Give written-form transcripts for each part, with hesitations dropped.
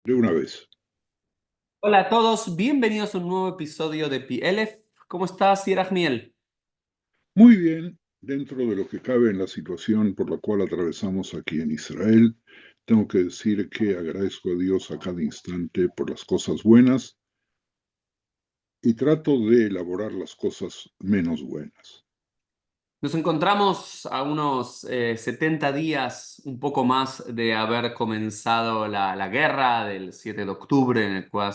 De una vez. Hola a todos, bienvenidos a un nuevo episodio de PLF. ¿Cómo estás, Yerahmiel? Muy bien, dentro de lo que cabe en la situación por la cual atravesamos aquí en Israel, tengo que decir que agradezco a Dios a cada instante por las cosas buenas y trato de elaborar las cosas menos buenas. Nos encontramos a unos 70 días, un poco más de haber comenzado la guerra del 7 de octubre, en el cual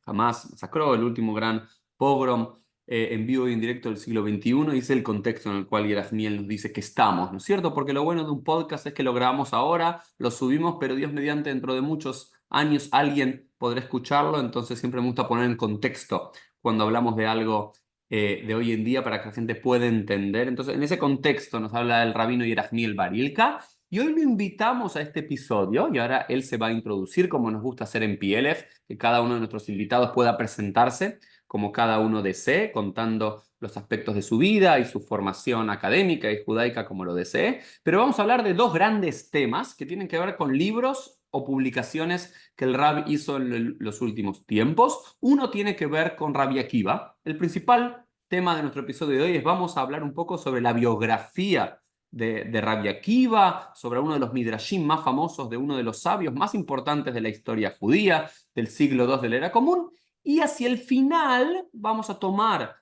Hamás masacró el último gran pogrom en vivo y en directo del siglo XXI, y es el contexto en el cual Yerahmiel nos dice que estamos, ¿no es cierto? Porque lo bueno de un podcast es que lo grabamos ahora, lo subimos, pero Dios mediante, dentro de muchos años alguien podrá escucharlo, entonces siempre me gusta poner en contexto cuando hablamos de algo de hoy en día para que la gente pueda entender. Entonces, en ese contexto nos habla el rabino Yerahmiel Barilka y hoy lo invitamos a este episodio y ahora él se va a introducir como nos gusta hacer en PLF, que cada uno de nuestros invitados pueda presentarse como cada uno desee, contando los aspectos de su vida y su formación académica y judaica como lo desee. Pero vamos a hablar de dos grandes temas que tienen que ver con libros o publicaciones que el Rab hizo en los últimos tiempos. Uno tiene que ver con Rabbi Akiva. El principal tema de nuestro episodio de hoy es vamos a hablar un poco sobre la biografía de Rabbi Akiva, sobre uno de los midrashim más famosos de uno de los sabios más importantes de la historia judía del siglo II de la era común. Y hacia el final vamos a tomar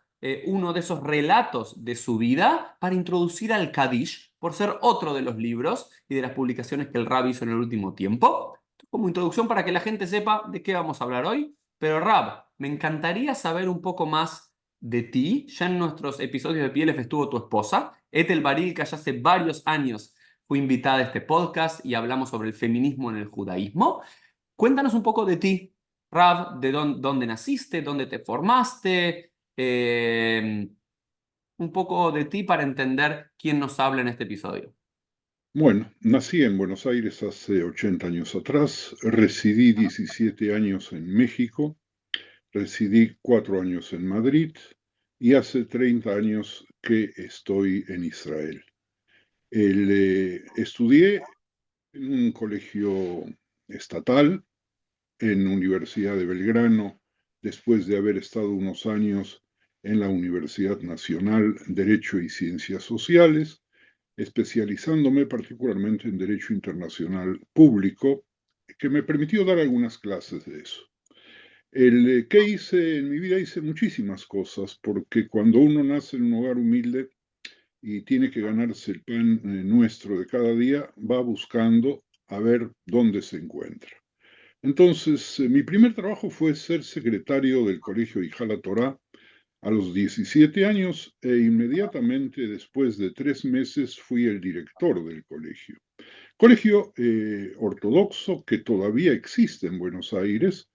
uno de esos relatos de su vida para introducir al Kadish, por ser otro de los libros y de las publicaciones que el Rab hizo en el último tiempo. Como introducción para que la gente sepa de qué vamos a hablar hoy. Pero Rab, me encantaría saber un poco más de ti. Ya en nuestros episodios de Pieles estuvo tu esposa, Ethel Barilka, ya hace varios años fue invitada a este podcast y hablamos sobre el feminismo en el judaísmo. Cuéntanos un poco de ti, Rab, de dónde naciste, dónde te formaste, un poco de ti para entender quién nos habla en este episodio. Bueno, nací en Buenos Aires hace 80 años atrás, residí 17 años en México, residí 4 años en Madrid y hace 30 años que estoy en Israel. Estudié en un colegio estatal, en Universidad de Belgrano, después de haber estado unos años en la Universidad Nacional Derecho y Ciencias Sociales, especializándome particularmente en Derecho Internacional Público, que me permitió dar algunas clases de eso. ¿Qué hice en mi vida? Hice muchísimas cosas, porque cuando uno nace en un hogar humilde y tiene que ganarse el pan nuestro de cada día, va buscando a ver dónde se encuentra. Entonces, mi primer trabajo fue ser secretario del Colegio Hijala Torá a los 17 años e inmediatamente después de 3 meses fui el director del colegio. Colegio ortodoxo que todavía existe en Buenos Aires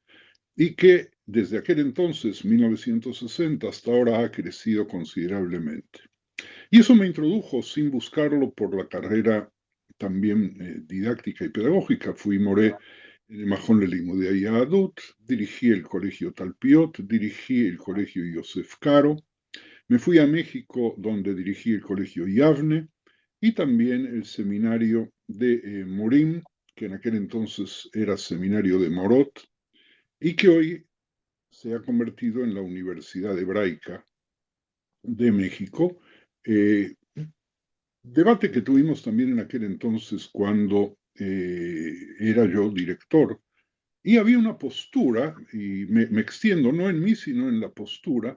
y que desde aquel entonces, 1960, hasta ahora ha crecido considerablemente. Y eso me introdujo sin buscarlo por la carrera también didáctica y pedagógica. Fui moré en el Majón de Yahadut, dirigí el colegio Talpiot, dirigí el colegio Yosef Caro, me fui a México donde dirigí el colegio Yavne y también el seminario de Morim, que en aquel entonces era seminario de Morot y que hoy se ha convertido en la Universidad Hebraica de México. Eh, Debate que tuvimos también en aquel entonces cuando era yo director, y había una postura, y me extiendo no en mí, sino en la postura,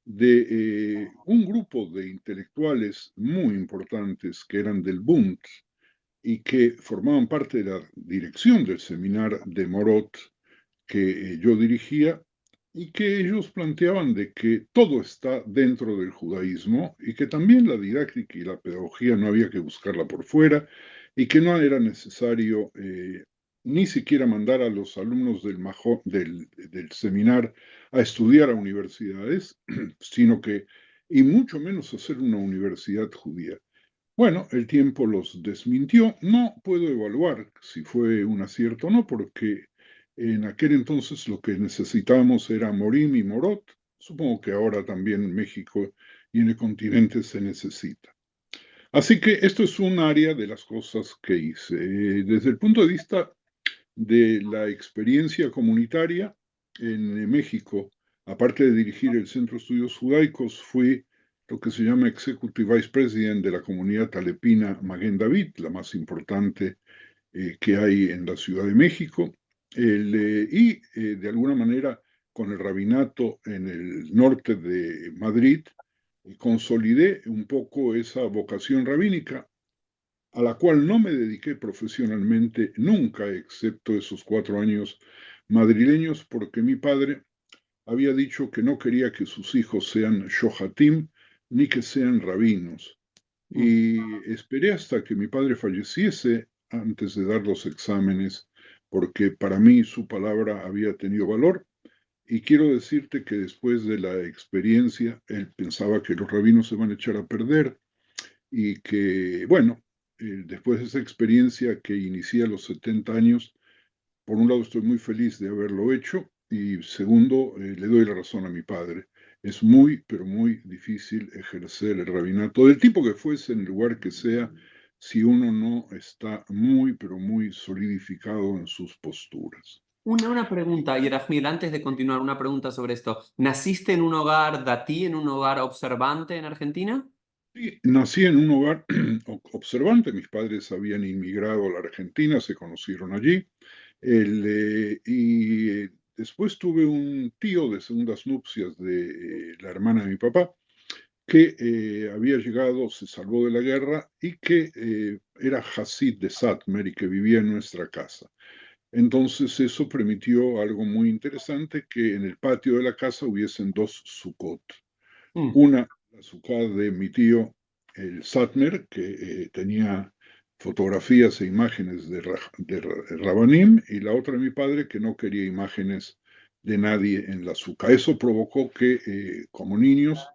de un grupo de intelectuales muy importantes que eran del Bund y que formaban parte de la dirección del seminar de Morot que yo dirigía y que ellos planteaban de que todo está dentro del judaísmo y que también la didáctica y la pedagogía no había que buscarla por fuera y que no era necesario ni siquiera mandar a los alumnos del seminar a estudiar a universidades, sino que, y mucho menos hacer una universidad judía. Bueno, el tiempo los desmintió. No puedo evaluar si fue un acierto o no, porque en aquel entonces lo que necesitábamos era Morim y Morot. Supongo que ahora también en México y en el continente se necesita. Así que esto es un área de las cosas que hice. Desde el punto de vista de la experiencia comunitaria en México. Aparte de dirigir el Centro de Estudios Judaicos, fui lo que se llama Executive Vice President de la comunidad talepina Maguen David, la más importante que hay en la Ciudad de México, de alguna manera con el rabinato en el norte de Madrid, consolidé un poco esa vocación rabínica, a la cual no me dediqué profesionalmente nunca, excepto esos 4 años madrileños, porque mi padre había dicho que no quería que sus hijos sean shohatim ni que sean rabinos. Mm. Y esperé hasta que mi padre falleciese antes de dar los exámenes, porque para mí su palabra había tenido valor. Y quiero decirte que después de la experiencia, él pensaba que los rabinos se van a echar a perder y que, bueno, después de esa experiencia que inicié a los 70 años, por un lado estoy muy feliz de haberlo hecho y segundo, le doy la razón a mi padre. Es muy, pero muy difícil ejercer el rabinato, del tipo que fuese, en el lugar que sea, si uno no está muy, pero muy solidificado en sus posturas. Una pregunta, Yerahmil, antes de continuar, una pregunta sobre esto. ¿Naciste en un hogar datí, en un hogar observante en Argentina? Sí, nací en un hogar observante, mis padres habían inmigrado a la Argentina, se conocieron allí, después tuve un tío de segundas nupcias de la hermana de mi papá, que había llegado, se salvó de la guerra y que era Hasid de Satmer y que vivía en nuestra casa. Entonces eso permitió algo muy interesante, que en el patio de la casa hubiesen dos sucot. Mm. Una, la sucá de mi tío, el Satmer, que tenía fotografías e imágenes de Rabanim, y la otra de mi padre, que no quería imágenes de nadie en la sucá. Eso provocó que como niños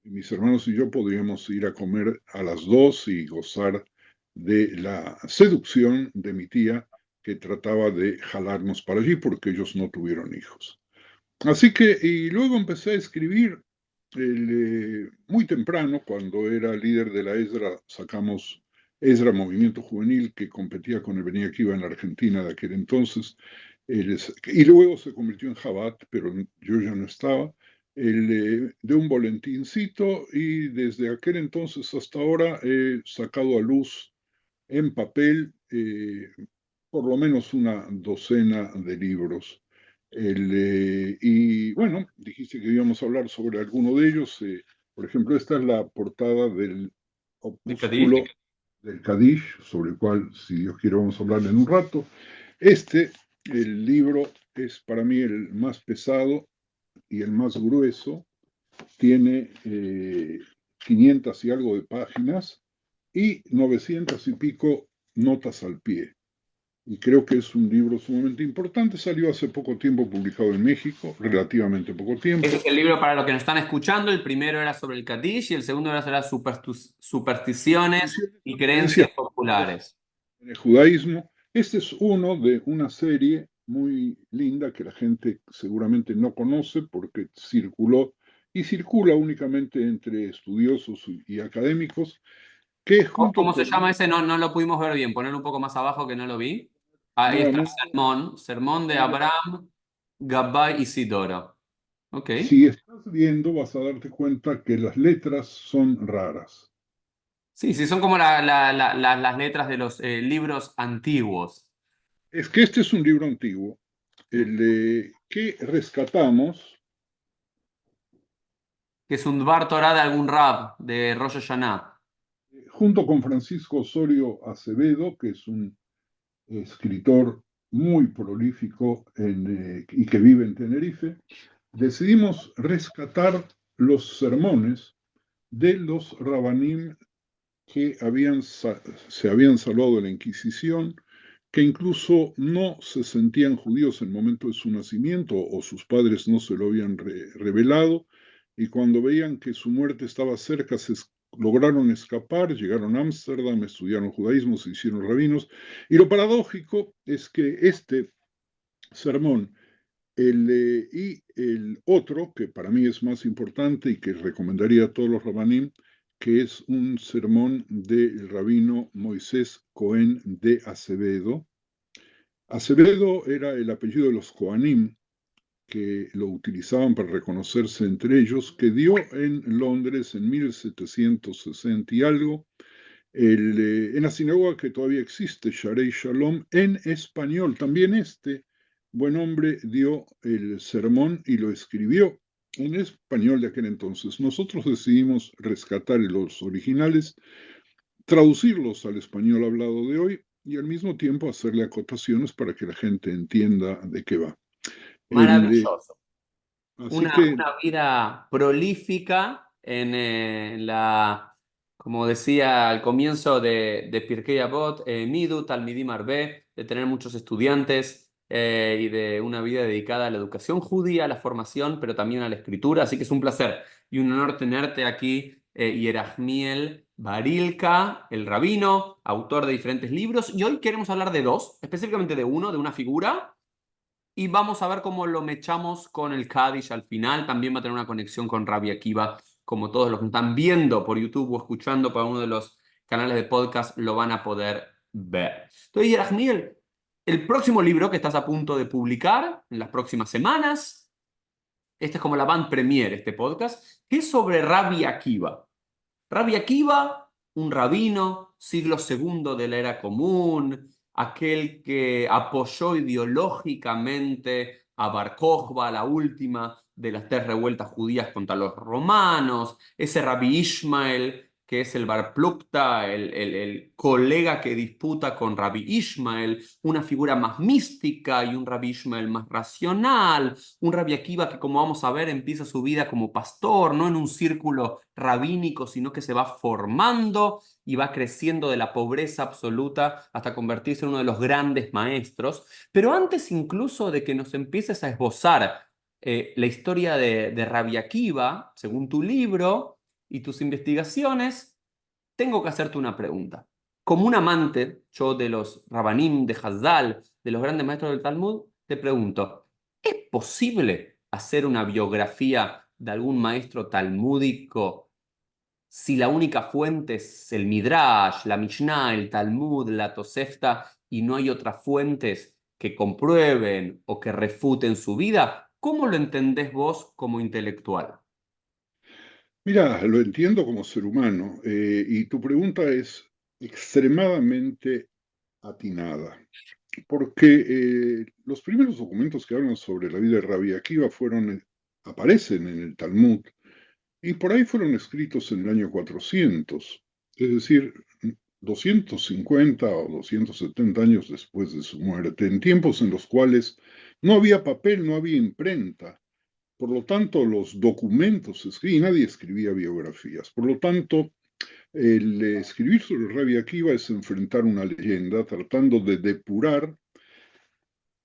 mis hermanos y yo podríamos ir a comer a las dos y gozar de la seducción de mi tía, que trataba de jalarnos para allí porque ellos no tuvieron hijos. Así que, y luego empecé a escribir muy temprano, cuando era líder de la ESRA, sacamos ESRA, Movimiento Juvenil, que competía con el Beni Akiva en la Argentina de aquel entonces, y luego se convirtió en Jabat, pero yo ya no estaba, de un volentincito, y desde aquel entonces hasta ahora he sacado a luz en papel por lo menos una docena de libros. Y bueno, dijiste que íbamos a hablar sobre alguno de ellos. Por ejemplo, esta es la portada del ¿De Cádiz? opúsculo del Kadish, sobre el cual, si Dios quiere, vamos a hablar en un rato. El libro, es para mí el más pesado y el más grueso. Tiene 500 y algo de páginas y 900 y pico notas al pie. Y creo que es un libro sumamente importante. Salió hace poco tiempo, publicado en México, relativamente poco Ese tiempo. es el libro para los que nos están escuchando. El primero era sobre el Kadish y el segundo era sobre las supersticiones Supersticiones y y creencias creencias populares. en el judaísmo. Este es uno de una serie muy linda que la gente seguramente no conoce porque circuló y circula únicamente entre estudiosos y académicos, que junto ¿Cómo se con llama ese? No, no lo pudimos ver bien. Ponerlo un poco más abajo que no lo vi. Ahí está el nuevamente, sermón. Sermón de nuevamente, Abraham, Gabay y Sidoro. Ok. si estás viendo, vas a darte cuenta que las letras son raras. Sí, sí, son como las letras de los libros antiguos. Es que este es un libro antiguo, Sí. que rescatamos Que es un Dvar Torah de algún rab de Rosh Hashanah. junto con Francisco Osorio Acevedo, que es un escritor muy prolífico y que vive en Tenerife. Decidimos rescatar los sermones de los rabanim que se habían salvado de la Inquisición, que incluso no se sentían judíos en el momento de su nacimiento o sus padres no se lo habían revelado, y cuando veían que su muerte estaba cerca, lograron escapar, llegaron a Ámsterdam, estudiaron judaísmo, se hicieron rabinos, y lo paradójico es que este sermón y el otro, que para mí es más importante y que recomendaría a todos los rabanim, que es un sermón del rabino Moisés Cohen de Acevedo, Acevedo era el apellido de los Kohanim, que lo utilizaban para reconocerse entre ellos, que dio en Londres en 1760 y algo, en la sinagoga que todavía existe, Sharei Shalom, en español. También este buen hombre dio el sermón y lo escribió en español de aquel entonces. Nosotros decidimos rescatar los originales, traducirlos al español hablado de hoy y al mismo tiempo hacerle acotaciones para que la gente entienda de qué va. El, Maravilloso. así Una que vida prolífica como decía al comienzo de Pirkei Avot, Midu, Talmidim Arbe, de tener muchos estudiantes y de una vida dedicada a la educación judía, a la formación, pero también a la escritura. Así que es un placer y un honor tenerte aquí, Yerahmiel Barilka, el rabino, autor de diferentes libros. Y hoy queremos hablar de dos, específicamente de uno, de una figura y vamos a ver cómo lo mechamos con el Kaddish al final. También va a tener una conexión con Rabbi Akiva, como todos los que están viendo por YouTube o escuchando por uno de los canales de podcast lo van a poder ver. Entonces, Yerahmiel, el próximo libro que estás a punto de publicar en las próximas semanas, este es como la van premier, este podcast, que es sobre Rabbi Akiva. Rabbi Akiva, un rabino, siglo segundo de la era común, aquel que apoyó ideológicamente a Bar Kokhba, la última de las tres revueltas judías contra los romanos, ese Rabbi Ishmael, que es el Bar Plukta, el colega que disputa con Rabbi Ishmael, una figura más mística y un Rabbi Ishmael más racional, un Rabbi Akiva que, como vamos a ver, empieza su vida como pastor, no en un círculo rabínico, sino que se va formando y va creciendo de la pobreza absoluta hasta convertirse en uno de los grandes maestros. Pero antes incluso de que nos empieces a esbozar la historia de Rabbi Akiva, según tu libro y tus investigaciones, tengo que hacerte una pregunta. Como un amante, yo de los Rabanim, de Hazdal, de los grandes maestros del Talmud, te pregunto, ¿es posible hacer una biografía de algún maestro talmúdico si la única fuente es el Midrash, la Mishnah, el Talmud, la Tosefta y no hay otras fuentes que comprueben o que refuten su vida? ¿Cómo lo entendés vos como intelectual? mira, lo entiendo como ser humano, y tu pregunta es extremadamente atinada, porque los primeros documentos que hablan sobre la vida de Rabbi Akiva aparecen en el Talmud, y por ahí fueron escritos en el año 400, es decir, 250 o 270 años después de su muerte, en tiempos en los cuales no había papel, no había imprenta. Por lo tanto, los documentos se escribían, nadie escribía biografías. Por lo tanto, el escribir sobre Rabbi Akiva es enfrentar una leyenda tratando de depurar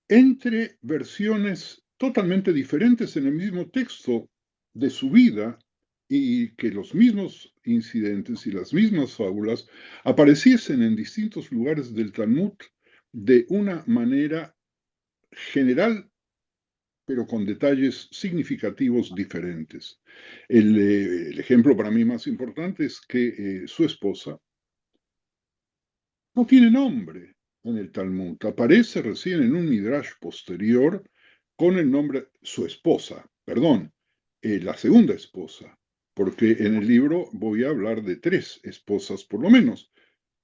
entre versiones totalmente diferentes en el mismo texto de su vida y que los mismos incidentes y las mismas fábulas apareciesen en distintos lugares del Talmud de una manera general, pero con detalles significativos diferentes. El ejemplo para mí más importante es que su esposa no tiene nombre en el Talmud. Aparece recién en un midrash posterior con el nombre su esposa, perdón, la segunda esposa, porque en el libro voy a hablar de tres esposas por lo menos.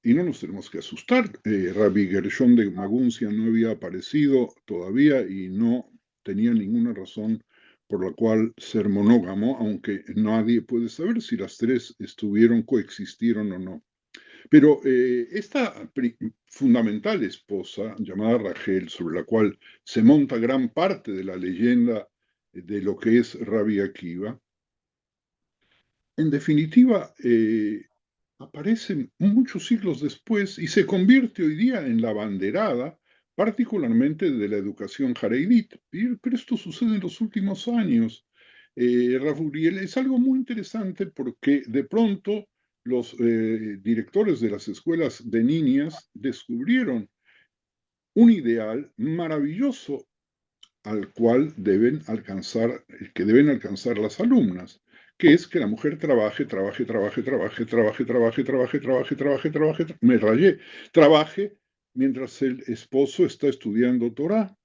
Y no nos tenemos que asustar. Rabbi Gershon de Maguncia no había aparecido todavía y no tenía ninguna razón por la cual ser monógamo, aunque nadie puede saber si las tres estuvieron, coexistieron o no. Pero esta fundamental esposa, llamada Rachel, sobre la cual se monta gran parte de la leyenda de lo que es Rabbi Akiva, en definitiva, aparece muchos siglos después y se convierte hoy día en la banderada, particularmente de la educación jareidit. Pero esto sucede en los últimos años. Rav Uriel, es algo muy interesante porque de pronto los directores de las escuelas de niñas descubrieron un ideal maravilloso al cual deben alcanzar, que deben alcanzar las alumnas, que es que la mujer trabaje, trabaje, trabaje, trabaje, trabaje, trabaje, trabaje, trabaje, trabaje, trabaje, me rayé, trabaje mientras el esposo está estudiando Torah,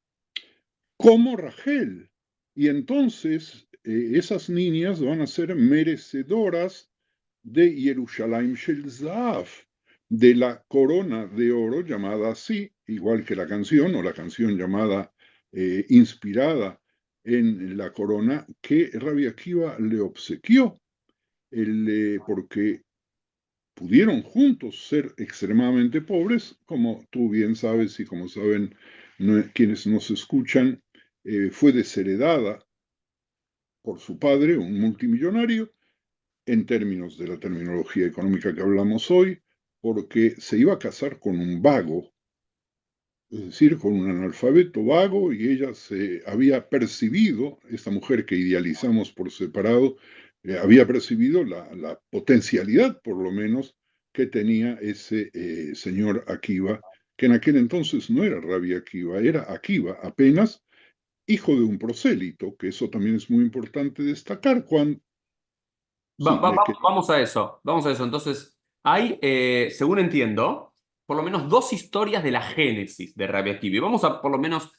como Rachel. Y entonces esas niñas van a ser merecedoras de Yerushalayim Shel Zahav, de la corona de oro llamada así, igual que la canción, o la canción llamada inspirada en la corona que Rabbi Akiva le obsequió, porque pudieron juntos ser extremadamente pobres, como tú bien sabes y como saben quienes nos escuchan, fue desheredada por su padre, un multimillonario, en términos de la terminología económica que hablamos hoy, porque se iba a casar con un vago, es decir, con un analfabeto vago, y ella se había percibido, esta mujer que idealizamos por separado, había percibido la potencialidad, por lo menos, que tenía ese señor Akiva, que en aquel entonces no era Rabbi Akiva, era Akiva apenas, hijo de un prosélito, que eso también es muy importante destacar. Cuando, sí, Vamos a eso, vamos a eso. Entonces, hay, según entiendo, por lo menos dos historias de la génesis de Rabbi Akiva. Y vamos a por lo menos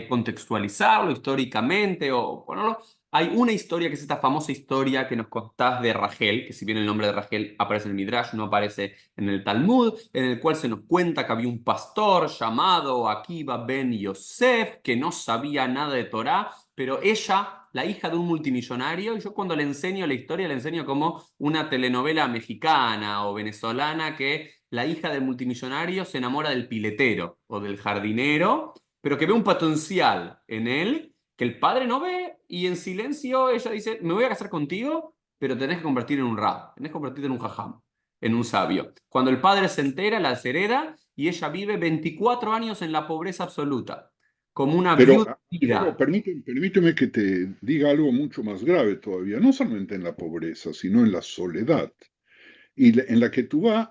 contextualizarlo históricamente o ponerlo. Hay una historia que es esta famosa historia que nos contás de Rachel, que si bien el nombre de Rachel aparece en el Midrash, no aparece en el Talmud, en el cual se nos cuenta que había un pastor llamado Akiva ben Yosef, que no sabía nada de Torá, pero ella, la hija de un multimillonario, y yo cuando le enseño la historia, le enseño como una telenovela mexicana o venezolana que la hija del multimillonario se enamora del piletero o del jardinero, pero que ve un potencial en él que el padre no ve y en silencio ella dice, me voy a casar contigo, pero tenés que convertir en un rab, tenés que convertirte en un jajam, en un sabio. Cuando el padre se entera, la deshereda y ella vive 24 años en la pobreza absoluta, como una pero, viuda. pero permíteme que te diga algo mucho más grave todavía, no solamente en la pobreza, sino en la soledad, y en la que tú vas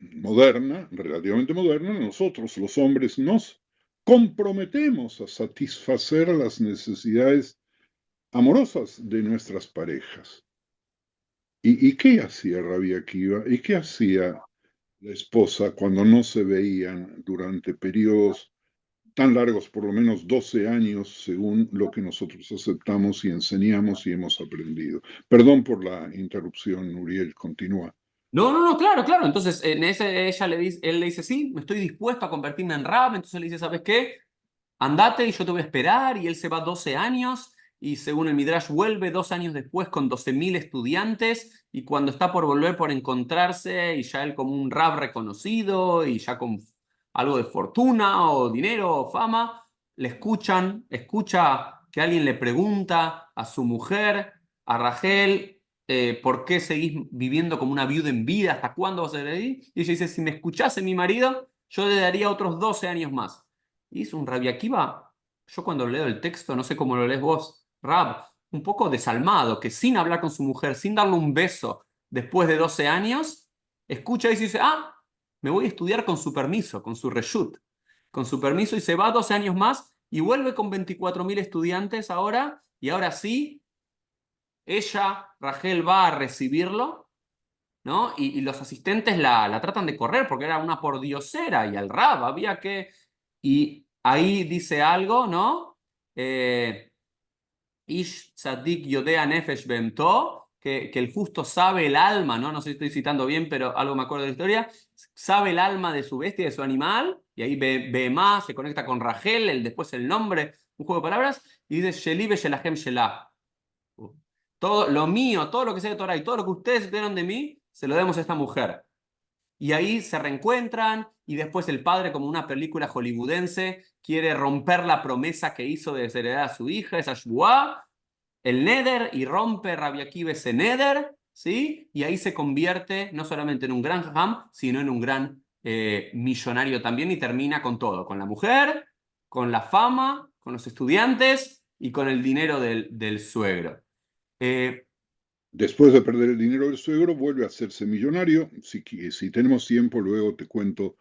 moderna, relativamente moderna, nosotros los hombres nos comprometemos a satisfacer las necesidades amorosas de nuestras parejas. ¿Y qué hacía Rabia Akiva? ¿Y qué hacía la esposa cuando no se veían durante periodos tan largos, por lo menos 12 años, según lo que nosotros aceptamos y enseñamos y hemos aprendido? Perdón por la interrupción, Uriel, continúa. No, no, no, claro, claro. Entonces, en ese, ella le dice, él le dice, sí, me estoy dispuesto a convertirme en rab. Entonces le dice, ¿sabes qué? Andate y yo te voy a esperar. Y él se va 12 años y según el Midrash vuelve 2 años después con 12.000 estudiantes y cuando está por volver por encontrarse y ya él como un rab reconocido y ya con algo de fortuna o dinero o fama, le escucha que alguien le pregunta a su mujer, a Rachel, ¿por qué seguís viviendo como una viuda en vida? ¿Hasta cuándo vas a seguir ahí? Y ella dice, si me escuchase mi marido, yo le daría otros 12 años más. Y es un Rabbi Akiva, yo cuando leo el texto, no sé cómo lo lees vos, Rab, un poco desalmado, que sin hablar con su mujer, sin darle un beso después de 12 años, escucha y dice, ah, me voy a estudiar con su permiso, con su reshut, con su permiso y se va 12 años más y vuelve con 24.000 estudiantes ahora y ahora sí, ella, Rachel, va a recibirlo, ¿no? Y los asistentes la tratan de correr porque era una pordiosera y al Rab había que... Y ahí dice algo, ¿no? Ish tzadik yodea nefesh behemto, que el justo sabe el alma, ¿no? No sé si estoy citando bien, pero algo me acuerdo de la historia. Sabe el alma de su bestia, de su animal, y ahí ve más, se conecta con Rachel, después el nombre, un juego de palabras, y dice Sheli Shelahem Shelah. Todo lo mío, todo lo que sé de Torah y todo lo que ustedes dieron de mí, se lo demos a esta mujer. Y ahí se reencuentran y después el padre, como una película hollywoodense, quiere romper la promesa que hizo de desheredar a su hija, esa Shbuá, el Neder, y rompe Rabbi Akiva ese Neder, ¿sí? Y ahí se convierte no solamente en un gran jajam, sino en un gran millonario también y termina con todo, con la mujer, con la fama, con los estudiantes y con el dinero del suegro. Eh, Después de perder el dinero del suegro, vuelve a hacerse millonario. Si tenemos tiempo, luego te cuento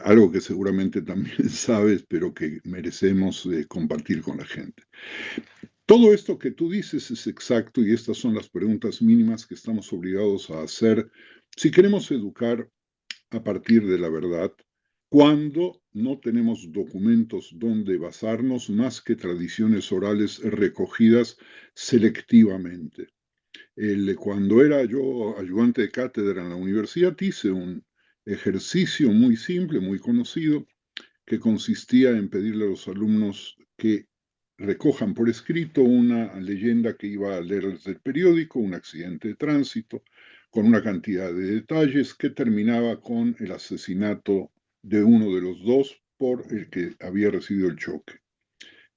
algo que seguramente también sabes, pero que merecemos compartir con la gente. Todo esto que tú dices es exacto y estas son las preguntas mínimas que estamos obligados a hacer si queremos educar a partir de la verdad cuando no tenemos documentos donde basarnos más que tradiciones orales recogidas selectivamente. Cuando era yo ayudante de cátedra en la universidad, hice un ejercicio muy simple, muy conocido, que consistía en pedirle a los alumnos que recojan por escrito una leyenda que iba a leerles del periódico, un accidente de tránsito, con una cantidad de detalles que terminaba con el asesinato de uno de los dos por el que había recibido el choque.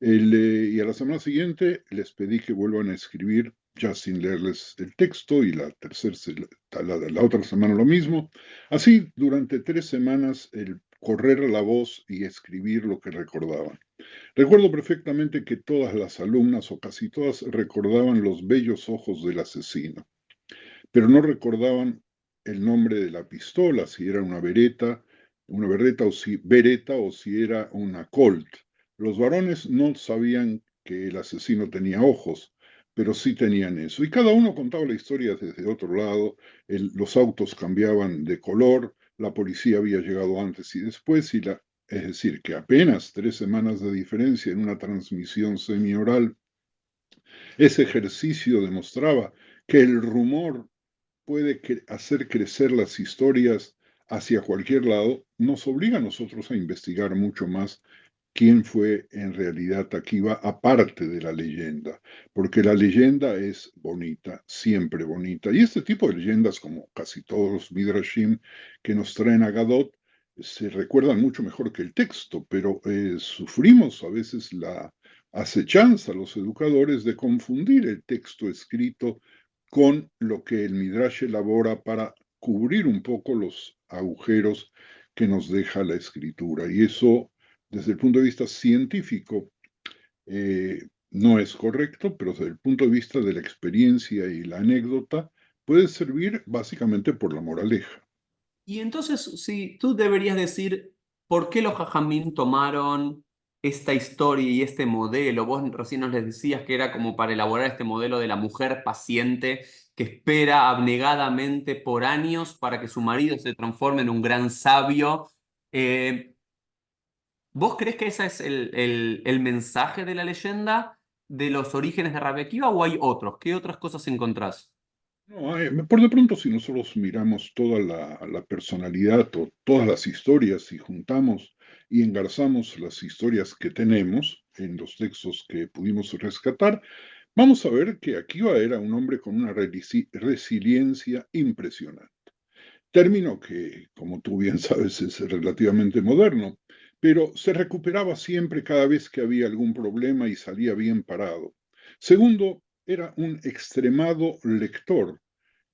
Y a la semana siguiente les pedí que vuelvan a escribir ya sin leerles el texto y la otra semana lo mismo. Así, durante 3 semanas, el correr la voz y escribir lo que recordaban. Recuerdo perfectamente que todas las alumnas, o casi todas, recordaban los bellos ojos del asesino, pero no recordaban el nombre de la pistola, si era una beretta o si era una Colt. Los varones no sabían que el asesino tenía ojos, pero sí tenían eso. Y cada uno contaba la historia desde otro lado. Los autos cambiaban de color, la policía había llegado antes y después, es decir, que apenas 3 semanas de diferencia en una transmisión semioral. Ese ejercicio demostraba que el rumor puede hacer crecer las historias hacia cualquier lado, nos obliga a nosotros a investigar mucho más quién fue en realidad Akiva, aparte de la leyenda, porque la leyenda es bonita, siempre bonita. Y este tipo de leyendas, como casi todos los Midrashim que nos traen a Gadot, se recuerdan mucho mejor que el texto, pero sufrimos a veces la acechanza, los educadores, de confundir el texto escrito con lo que el Midrash elabora para cubrir un poco los agujeros que nos deja la escritura. Y eso, desde el punto de vista científico, no es correcto, pero desde el punto de vista de la experiencia y la anécdota, puede servir básicamente por la moraleja. Y entonces, si tú deberías decir por qué los Jajamín tomaron esta historia y este modelo, vos recién nos les decías que era como para elaborar este modelo de la mujer paciente que espera abnegadamente por años para que su marido se transforme en un gran sabio. Eh, ¿Vos crees que ese es el mensaje de la leyenda de los orígenes de Rabbi Akiva o hay otros? ¿Qué otras cosas encontrás? No, por de pronto, si nosotros miramos toda la personalidad o todas las historias y juntamos y engarzamos las historias que tenemos en los textos que pudimos rescatar, vamos a ver que Akiva era un hombre con una resiliencia impresionante. Término que, como tú bien sabes, es relativamente moderno, pero se recuperaba siempre cada vez que había algún problema y salía bien parado. Segundo, era un extremado lector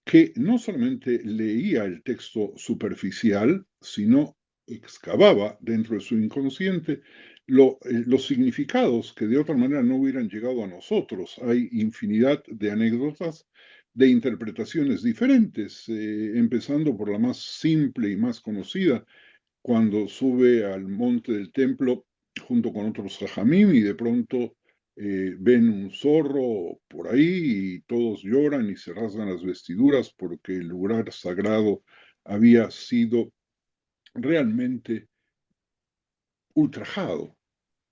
que no solamente leía el texto superficial, sino excavaba dentro de su inconsciente los significados que de otra manera no hubieran llegado a nosotros. Hay infinidad de anécdotas de interpretaciones diferentes, empezando por la más simple y más conocida, cuando sube al monte del templo junto con otros jajamim y de pronto ven un zorro por ahí y todos lloran y se rasgan las vestiduras porque el lugar sagrado había sido realmente ultrajado.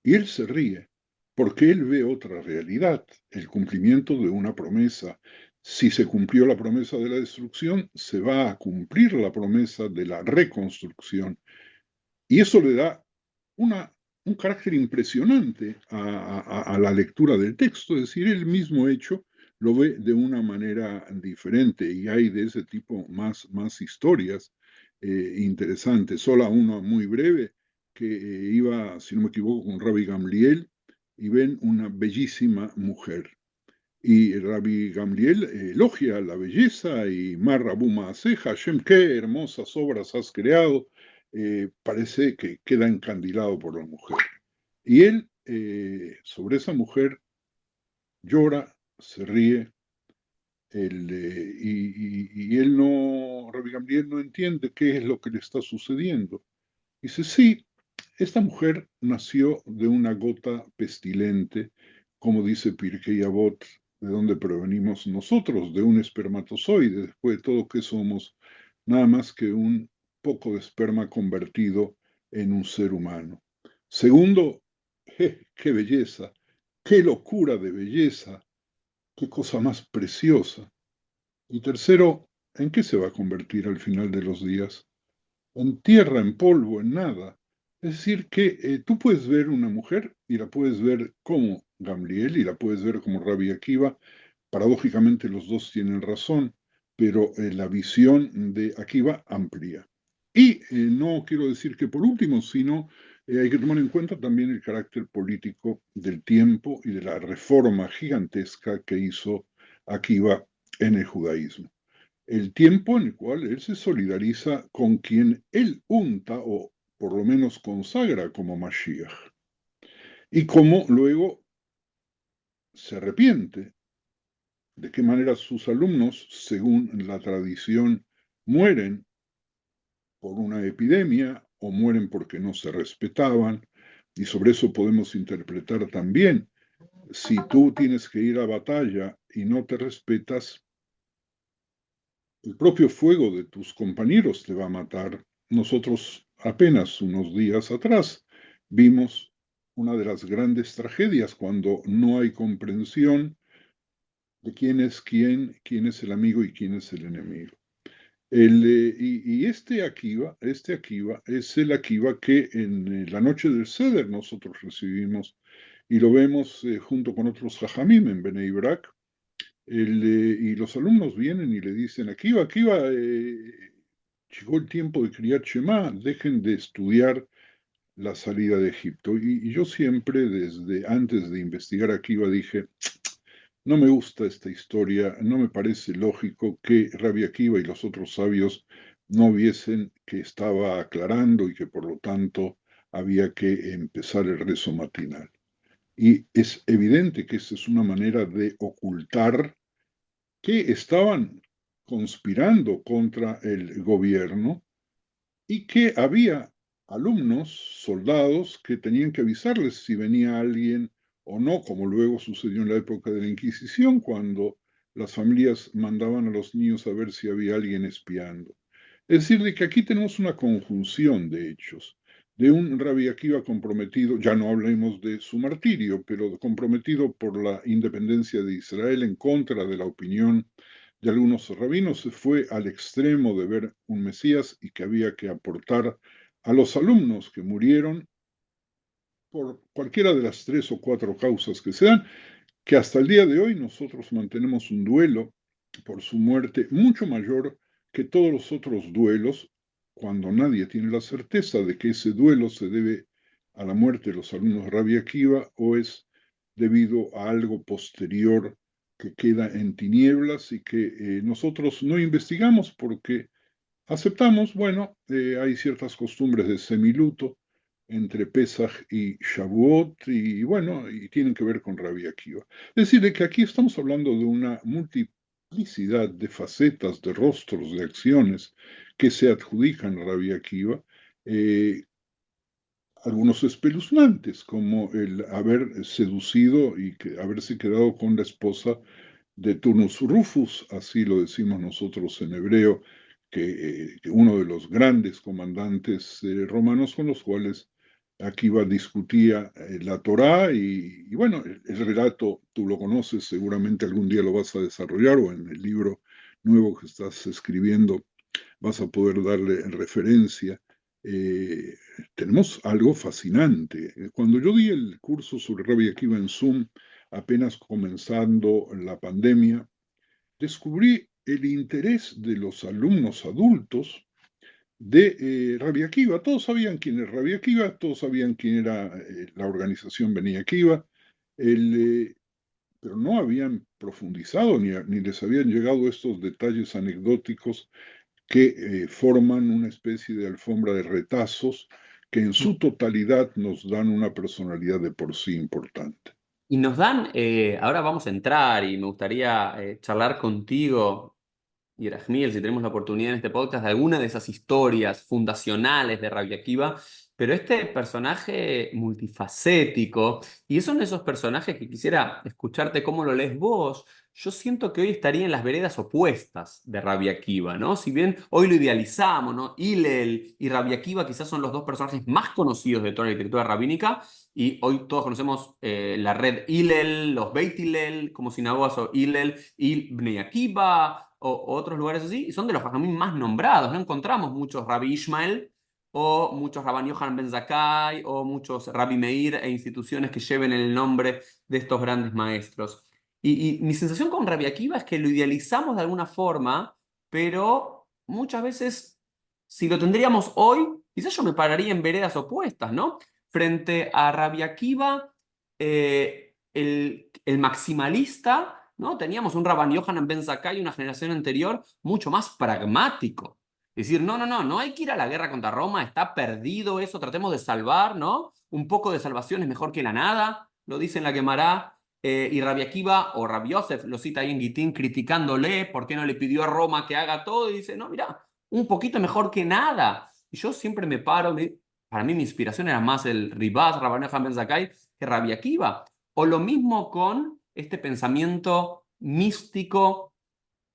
Y él se ríe porque él ve otra realidad, el cumplimiento de una promesa. Si se cumplió la promesa de la destrucción, se va a cumplir la promesa de la reconstrucción. Y eso le da una, un carácter impresionante a la lectura del texto, es decir, el mismo hecho lo ve de una manera diferente y hay de ese tipo más historias interesantes. Solo una muy breve que iba, si no me equivoco, con Rabbi Gamliel y ven una bellísima mujer. Y Rabbi Gamliel elogia la belleza y Mar Rabu Maaseja, Hashem, qué hermosas obras has creado. Parece que queda encandilado por la mujer. Y él, sobre esa mujer, llora, se ríe, y él no, Rabbi Gamliel no entiende qué es lo que le está sucediendo. Dice, sí, esta mujer nació de una gota pestilente, como dice Pirkei Avot, de donde provenimos nosotros, de un espermatozoide. Después de todo, ¿qué somos? Nada más que un poco de esperma convertido en un ser humano. Segundo, qué belleza, qué locura de belleza, qué cosa más preciosa. Y tercero, ¿en qué se va a convertir al final de los días? En tierra, en polvo, en nada. Es decir, que tú puedes ver una mujer y la puedes ver como Gamliel y la puedes ver como Rabbi Akiva. Paradójicamente los dos tienen razón, pero la visión de Akiva amplia. Y no quiero decir que por último, sino hay que tomar en cuenta también el carácter político del tiempo y de la reforma gigantesca que hizo Akiva en el judaísmo, el tiempo en el cual él se solidariza con quien él unta o por lo menos consagra como Mashiach, y cómo luego se arrepiente, de qué manera sus alumnos, según la tradición, mueren por una epidemia o mueren porque no se respetaban, y sobre eso podemos interpretar también, si tú tienes que ir a batalla y no te respetas, el propio fuego de tus compañeros te va a matar. Nosotros apenas unos días atrás vimos una de las grandes tragedias cuando no hay comprensión de quién es el amigo y quién es el enemigo. Este Akiva es el Akiva que en la noche del Seder nosotros recibimos y lo vemos junto con otros Jajamim en Bnei Brak. Y los alumnos vienen y le dicen, Akiva, Akiva, llegó el tiempo de Kriyat Shema, dejen de estudiar la salida de Egipto. Y yo siempre, desde antes de investigar Akiva, dije, no me gusta esta historia, no me parece lógico que Rabbi Akiva y los otros sabios no viesen que estaba aclarando y que por lo tanto había que empezar el rezo matinal. Y es evidente que esta es una manera de ocultar que estaban conspirando contra el gobierno y que había alumnos, soldados, que tenían que avisarles si venía alguien o no, como luego sucedió en la época de la Inquisición, cuando las familias mandaban a los niños a ver si había alguien espiando. Es decir, de que aquí tenemos una conjunción de hechos, de un Rabbi Akiva comprometido, ya no hablemos de su martirio, pero comprometido por la independencia de Israel en contra de la opinión de algunos rabinos, se fue al extremo de ver un Mesías y que había que aportar a los alumnos que murieron por cualquiera de las 3 o 4 causas que sean, que hasta el día de hoy nosotros mantenemos un duelo por su muerte mucho mayor que todos los otros duelos, cuando nadie tiene la certeza de que ese duelo se debe a la muerte de los alumnos de Rabbi Akiva o es debido a algo posterior que queda en tinieblas y que nosotros no investigamos porque aceptamos, bueno, hay ciertas costumbres de semiluto entre Pesach y Shavuot, y bueno, y tienen que ver con Rabbi Akiva. Es decir, de que aquí estamos hablando de una multiplicidad de facetas, de rostros, de acciones que se adjudican a Rabbi Akiva, eh, algunos espeluznantes, como el haber seducido y haberse quedado con la esposa de Turnus Rufus, así lo decimos nosotros en hebreo, que uno de los grandes comandantes romanos con los cuales Akiva discutía la Torá y bueno, el relato tú lo conoces, seguramente algún día lo vas a desarrollar o en el libro nuevo que estás escribiendo vas a poder darle referencia. Eh, Tenemos algo fascinante. Cuando yo di el curso sobre Rabbi Akiva en Zoom, apenas comenzando la pandemia, descubrí el interés de los alumnos adultos de Rabbi Akiva. Todos sabían quién era Rabbi Akiva, todos sabían quién era la organización Bnei Akiva, pero no habían profundizado ni les habían llegado estos detalles anecdóticos que forman una especie de alfombra de retazos que en su totalidad nos dan una personalidad de por sí importante. Y nos dan, ahora vamos a entrar y me gustaría charlar contigo, Yerahmiel, si tenemos la oportunidad en este podcast, de alguna de esas historias fundacionales de Rabbi Akiva, pero este personaje multifacético, y es uno de esos personajes que quisiera escucharte cómo lo lees vos. Yo siento que hoy estaría en las veredas opuestas de Rabbi Akiva, ¿no? Si bien hoy lo idealizamos, ¿no? Hillel y Rabbi Akiva quizás son los dos personajes más conocidos de toda la literatura rabínica, y hoy todos conocemos la red Hillel, los Beit Hillel, como sinagogas o Hillel y Bnei Akiva, o otros lugares así, y son de los jajamim más nombrados. No encontramos muchos Rabbi Ishmael o muchos Rabban Yohanan ben Zakkai, o muchos Rabbi Meir e instituciones que lleven el nombre de estos grandes maestros. Y mi sensación con Rabbi Akiva es que lo idealizamos de alguna forma, pero muchas veces, si lo tendríamos hoy, quizás yo me pararía en veredas opuestas, ¿no? Frente a Rabbi Akiva, el maximalista, ¿no? Teníamos un Rabban Yohanan ben Zakkai, una generación anterior, mucho más pragmático. Decir, no, no, no, no hay que ir a la guerra contra Roma, está perdido eso, tratemos de salvar, ¿no? Un poco de salvación es mejor que la nada, lo dice en la Gemara. Y Rabbi Akiva o Rabbi Yosef lo cita ahí en Gitín criticándole por qué no le pidió a Roma que haga todo, y dice, no, mira, un poquito mejor que nada. Y yo siempre me paro, para mí mi inspiración era más el Ribaz, Rabban Yochanan ben Zakkai, que Rabbi Akiva. O lo mismo con este pensamiento místico,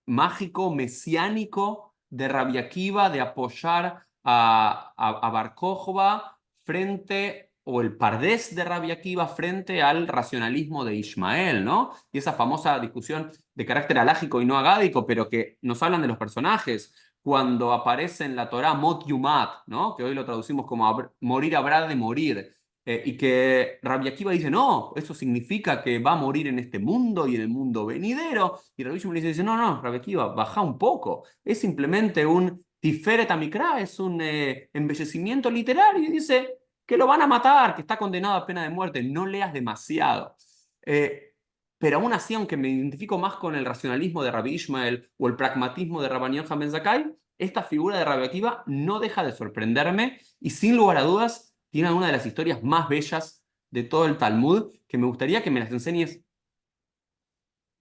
mágico, mesiánico de Rabbi Akiva, de apoyar a Bar Kokhba frente, o el Pardés de Rabbi Akiva frente al racionalismo de Ismael, ¿no? Y esa famosa discusión de carácter alágico y no agádico, pero que nos hablan de los personajes. Cuando aparece en la Torá Mot Yumat, ¿no? Que hoy lo traducimos como morir habrá de morir. Y que Rabbi Akiva dice, no, eso significa que va a morir en este mundo y en el mundo venidero. Y Rabbi Shimon le dice, no, no, Rabbi Akiva, baja un poco. Es simplemente un Tiferet Amikra, es un embellecimiento literario. Y dice que lo van a matar, que está condenado a pena de muerte. No leas demasiado. Pero aún así, aunque me identifico más con el racionalismo de Rabbi Ishmael o el pragmatismo de Rabban Yochanan ben Zakkai, esta figura de Rabbi Akiva no deja de sorprenderme, y sin lugar a dudas tiene una de las historias más bellas de todo el Talmud, que me gustaría que me las enseñes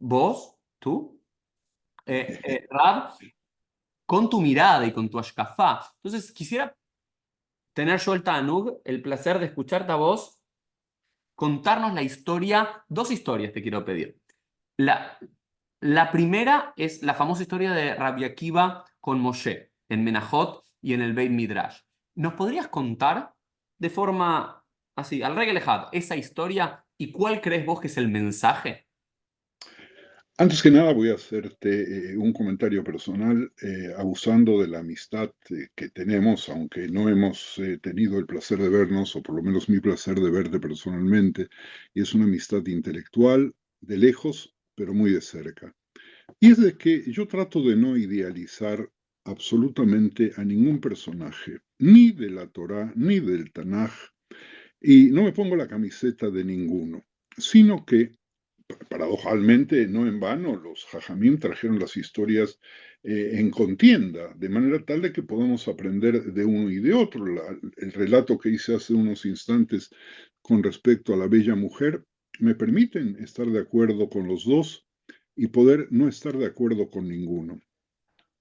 vos, tú, Rab, con tu mirada y con tu ashkafá. Entonces quisiera tener yo el Tanug, el placer de escucharte a vos contarnos la historia, dos historias te quiero pedir. La, la primera es la famosa historia de Rabbi Akiva con Moshe, en Menajot y en el Beit Midrash. ¿Nos podrías contar de forma así, al regel ejad, esa historia, y cuál crees vos que es el mensaje? Antes que nada voy a hacerte un comentario personal, abusando de la amistad que tenemos, aunque no hemos tenido el placer de vernos, o por lo menos mi placer de verte personalmente, y es una amistad intelectual, de lejos, pero muy de cerca. Y es de que yo trato de no idealizar absolutamente a ningún personaje, ni de la Torá, ni del Tanaj, y no me pongo la camiseta de ninguno, sino que paradojalmente, no en vano, los jajamim trajeron las historias en contienda, de manera tal de que podamos aprender de uno y de otro. El relato que hice hace unos instantes con respecto a la bella mujer me permiten estar de acuerdo con los dos y poder no estar de acuerdo con ninguno.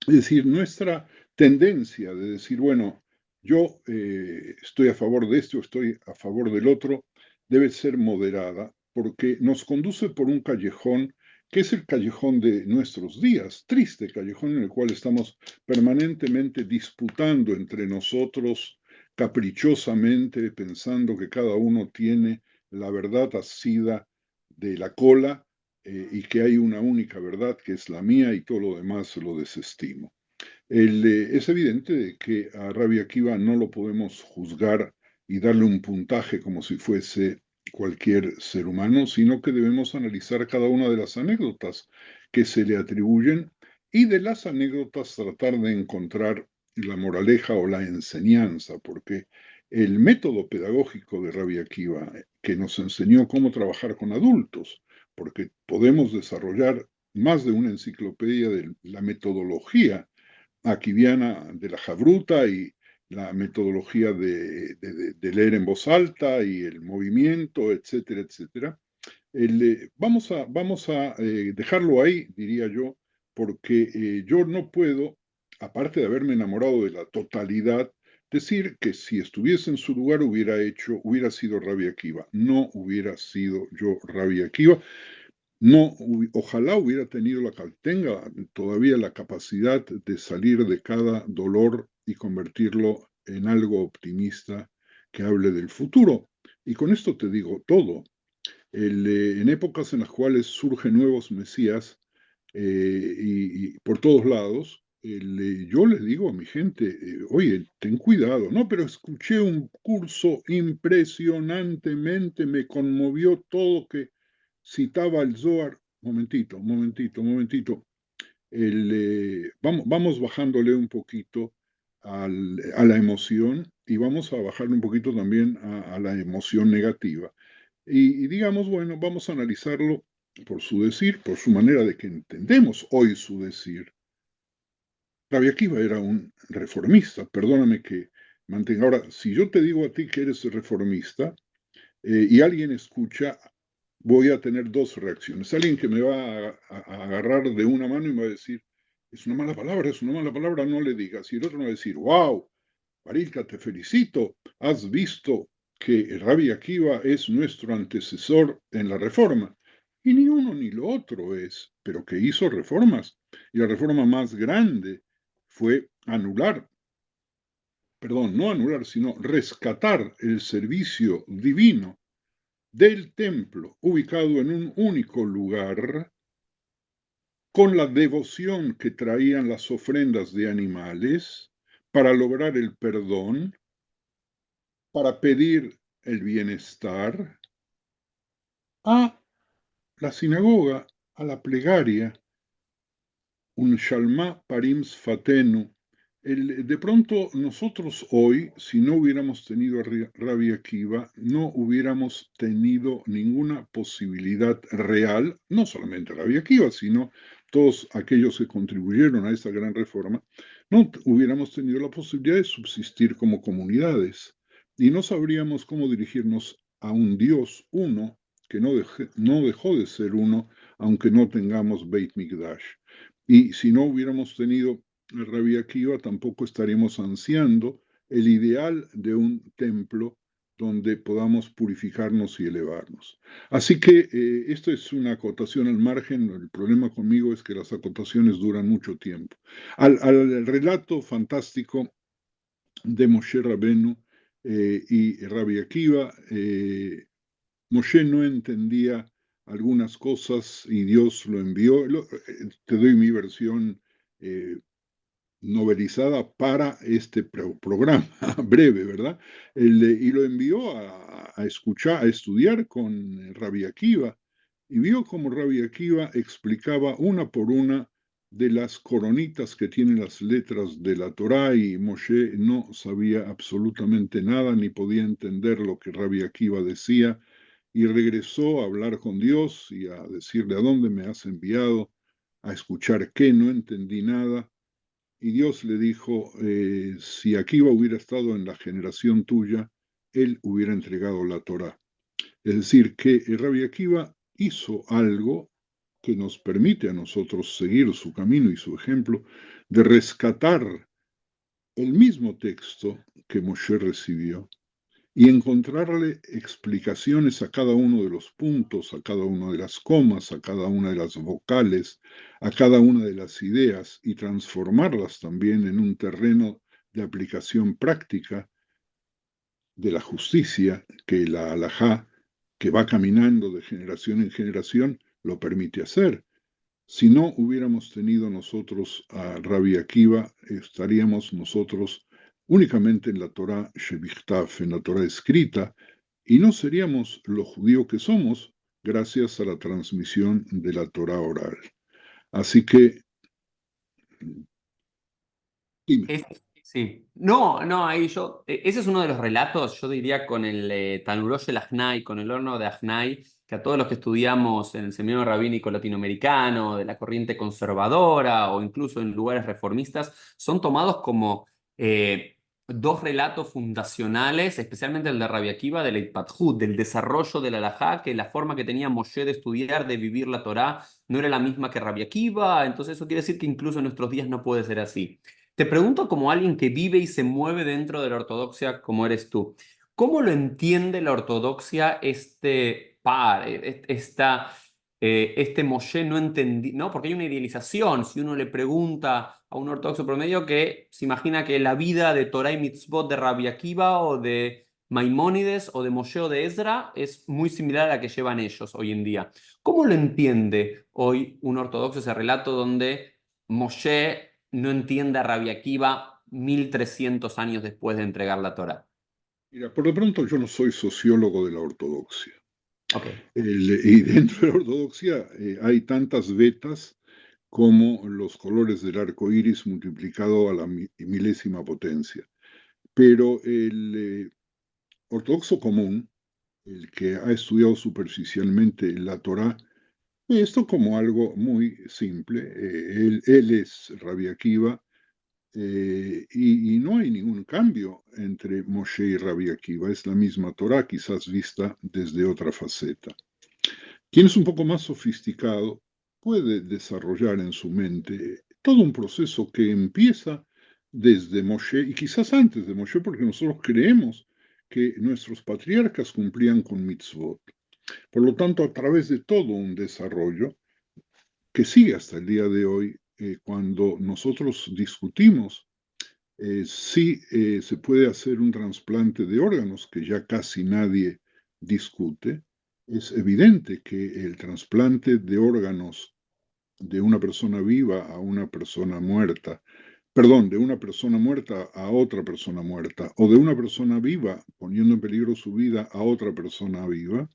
Es decir, nuestra tendencia de decir, bueno, yo estoy a favor de esto, estoy a favor del otro, debe ser moderada, porque nos conduce por un callejón que es el callejón de nuestros días, triste callejón en el cual estamos permanentemente disputando entre nosotros, caprichosamente, pensando que cada uno tiene la verdad asida de la cola, y que hay una única verdad que es la mía y todo lo demás lo desestimo. Es evidente que a Rabbi Akiva no lo podemos juzgar y darle un puntaje como si fuese cualquier ser humano, sino que debemos analizar cada una de las anécdotas que se le atribuyen, y de las anécdotas tratar de encontrar la moraleja o la enseñanza, porque el método pedagógico de Rabbi Akiva, que nos enseñó cómo trabajar con adultos, porque podemos desarrollar más de una enciclopedia de la metodología Akiviana de la Jabruta y la metodología de leer en voz alta y el movimiento, etcétera, etcétera. Vamos a dejarlo ahí, diría yo, porque yo no puedo, aparte de haberme enamorado de la totalidad, decir que si estuviese en su lugar hubiera sido Rabbi Akiva, no hubiera sido yo Rabbi Akiva. No, ojalá hubiera tenido tenga todavía la capacidad de salir de cada dolor y convertirlo en algo optimista que hable del futuro. Y con esto te digo todo. En épocas en las cuales surgen nuevos mesías y por todos lados, yo le digo a mi gente, oye, ten cuidado, no, pero escuché un curso impresionantemente, me conmovió todo que citaba el Zohar. Momentito, momentito, momentito. Vamos bajándole un poquito a la emoción y vamos a bajarle un poquito también a la emoción negativa. Y digamos, bueno, vamos a analizarlo por su decir, por su manera de que entendemos hoy su decir. Rabbi Akiva era un reformista, perdóname que mantenga. Ahora, si yo te digo a ti que eres reformista y alguien escucha, voy a tener dos reacciones. Alguien que me va a agarrar de una mano y me va a decir, es una mala palabra, es una mala palabra, no le digas. Y el otro me va a decir, wow, Marilka, te felicito, has visto que Rabbi Akiva es nuestro antecesor en la reforma. Y ni uno ni lo otro es, pero que hizo reformas. Y la reforma más grande fue no anular, sino rescatar el servicio divino del templo ubicado en un único lugar, con la devoción que traían las ofrendas de animales para lograr el perdón, para pedir el bienestar, a la sinagoga, a la plegaria, un shalma parim sfatenu. De pronto nosotros hoy, si no hubiéramos tenido a Rabbi Akiva, no hubiéramos tenido ninguna posibilidad real, no solamente Rabbi Akiva, sino todos aquellos que contribuyeron a esa gran reforma, no hubiéramos tenido la posibilidad de subsistir como comunidades y no sabríamos cómo dirigirnos a un Dios uno que no dejó de ser uno, aunque no tengamos Beit Mikdash. Y si no hubiéramos tenido el Rabbi Akiva, tampoco estaríamos ansiando el ideal de un templo donde podamos purificarnos y elevarnos. Así que esto es una acotación al margen. El problema conmigo es que las acotaciones duran mucho tiempo. Al relato fantástico de Moshe Rabenu y Rabbi Akiva, Moshe no entendía algunas cosas y Dios lo envió. Te doy mi versión novelizada para este programa breve, ¿verdad? Y lo envió a escuchar, a estudiar con Rabbi Akiva y vio como Rabbi Akiva explicaba una por una de las coronitas que tienen las letras de la Torá y Moshe no sabía absolutamente nada ni podía entender lo que Rabbi Akiva decía y regresó a hablar con Dios y a decirle a dónde me has enviado, a escuchar qué, no entendí nada. Y Dios le dijo, si Akiva hubiera estado en la generación tuya, él hubiera entregado la Torá. Es decir, que el Rabbi Akiva hizo algo que nos permite a nosotros seguir su camino y su ejemplo de rescatar el mismo texto que Moshe recibió y encontrarle explicaciones a cada uno de los puntos, a cada una de las comas, a cada una de las vocales, a cada una de las ideas y transformarlas también en un terreno de aplicación práctica de la justicia que la halajá, que va caminando de generación en generación, lo permite hacer. Si no hubiéramos tenido nosotros a Rabbi Akiva, estaríamos nosotros únicamente en la Torah Shebichtav, en la Torah escrita, y no seríamos los judíos que somos gracias a la transmisión de la Torah oral. Así que, dime. Sí. No, no, ahí yo. Ese es uno de los relatos, yo diría, con el Tanurosh el Ajnai, con el horno de Ajnai, que a todos los que estudiamos en el seminario rabínico latinoamericano, de la corriente conservadora o incluso en lugares reformistas, son tomados como dos relatos fundacionales, especialmente el de Rabbi Akiva, del Eitpathut, del desarrollo de la halajá, que la forma que tenía Moshe de estudiar, de vivir la Torá, no era la misma que Rabbi Akiva, entonces eso quiere decir que incluso en nuestros días no puede ser así. Te pregunto como alguien que vive y se mueve dentro de la ortodoxia como eres tú. ¿Cómo lo entiende la ortodoxia este par, este Moshe no entendí, ¿no? Porque hay una idealización. Si uno le pregunta a un ortodoxo promedio que se imagina que la vida de Torah y Mitzvot de Rabbi Akiva o de Maimónides o de Moshe o de Ezra es muy similar a la que llevan ellos hoy en día. ¿Cómo lo entiende hoy un ortodoxo ese relato donde Moshe no entiende a Rabbi Akiva 1300 años después de entregar la Torá? Mira, por lo pronto yo no soy sociólogo de la ortodoxia. Ok. Y dentro de la ortodoxia hay tantas vetas como los colores del arco iris multiplicado a la milésima potencia. Pero el ortodoxo común, el que ha estudiado superficialmente la Torá, ve esto como algo muy simple. Él es Rabbi Akiva, y no hay ningún cambio entre Moshe y Rabbi Akiva. Es la misma Torá, quizás vista desde otra faceta. Quien es un poco más sofisticado puede desarrollar en su mente todo un proceso que empieza desde Moshe y quizás antes de Moshe, porque nosotros creemos que nuestros patriarcas cumplían con mitzvot. Por lo tanto, a través de todo un desarrollo que sigue hasta el día de hoy, cuando nosotros discutimos si se puede hacer un trasplante de órganos, que ya casi nadie discute, es evidente que el trasplante de órganos de una persona viva a una persona muerta, perdón, de una persona muerta a otra persona muerta, o de una persona viva poniendo en peligro su vida a otra persona viva,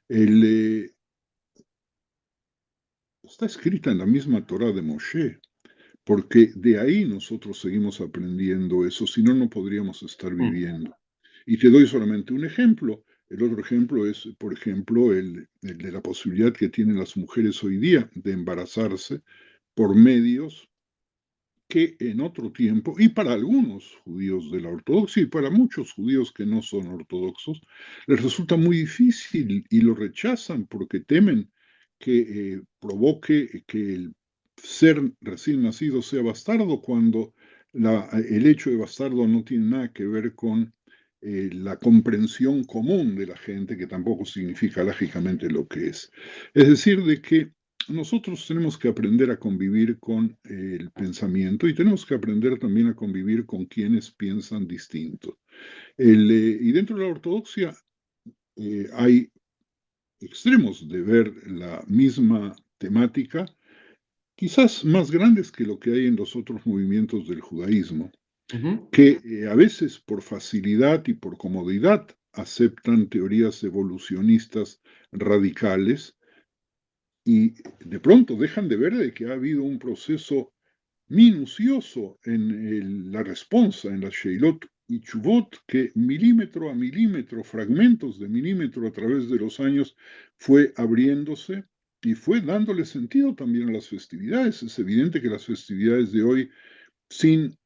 el, está escrita en la misma Torah de Moshe, porque de ahí nosotros seguimos aprendiendo eso, si no, no podríamos estar Mm. viviendo. Y te doy solamente un ejemplo. El otro ejemplo es, por ejemplo, el de la posibilidad que tienen las mujeres hoy día de embarazarse por medios que en otro tiempo, y para algunos judíos de la ortodoxia y para muchos judíos que no son ortodoxos, les resulta muy difícil y lo rechazan porque temen que provoque que el ser recién nacido sea bastardo cuando el hecho de bastardo no tiene nada que ver con la comprensión común de la gente, que tampoco significa lógicamente lo que es. Es decir, de que nosotros tenemos que aprender a convivir con el pensamiento y tenemos que aprender también a convivir con quienes piensan distinto. Y dentro de la ortodoxia hay extremos de ver la misma temática, quizás más grandes que lo que hay en los otros movimientos del judaísmo, Ujú. que a veces por facilidad y por comodidad aceptan teorías evolucionistas radicales y de pronto dejan de ver de que ha habido un proceso minucioso en la respuesta, en la Sheilot y Chuvot, que milímetro a milímetro, fragmentos de milímetro a través de los años, fue abriéndose y fue dándole sentido también a las festividades. Es evidente que las festividades de hoy, sin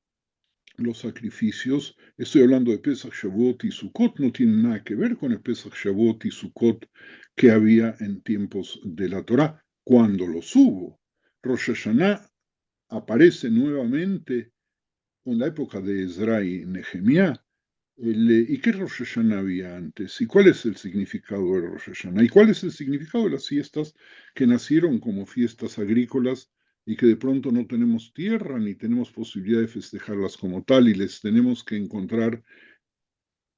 los sacrificios, estoy hablando de Pesach, Shavuot y Sukkot, no tienen nada que ver con el Pesach, Shavuot y Sukkot que había en tiempos de la Torá, cuando los hubo. Rosh Hashanah aparece nuevamente en la época de Ezra y Nehemías. ¿Y qué Rosh Hashanah había antes? ¿Y cuál es el significado de Rosh Hashanah? ¿Y cuál es el significado de las fiestas que nacieron como fiestas agrícolas y que de pronto no tenemos tierra ni tenemos posibilidad de festejarlas como tal y les tenemos que encontrar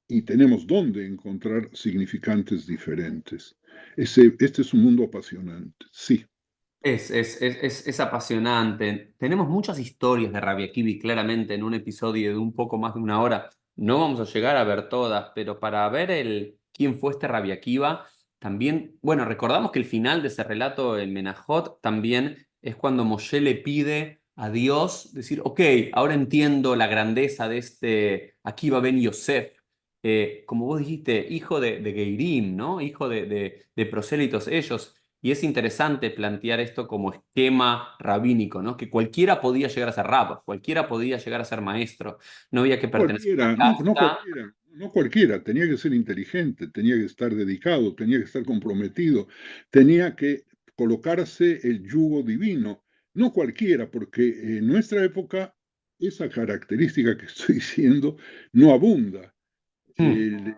y tenemos dónde encontrar significantes diferentes? Este es un mundo apasionante, sí. Es apasionante. Tenemos muchas historias de Rabia Kivi, claramente, en un episodio de un poco más de una hora. No vamos a llegar a ver todas, pero para ver quién fue este Rabia Akiva, también, bueno, recordamos que el final de ese relato, el Menajot, también es cuando Moshe le pide a Dios decir, ok, ahora entiendo la grandeza de este Akiva ben Yosef, como vos dijiste, hijo de Geirim, ¿no? Hijo de prosélitos ellos. Y es interesante plantear esto como esquema rabínico, ¿no? Que cualquiera podía llegar a ser rab, cualquiera podía llegar a ser maestro. No había que pertenecer Cualquiera, a no, no casta. cualquiera, no cualquiera, tenía que ser inteligente, tenía que estar dedicado, tenía que estar comprometido, tenía que colocarse el yugo divino, no cualquiera, porque en nuestra época esa característica que estoy diciendo no abunda. Mm. El-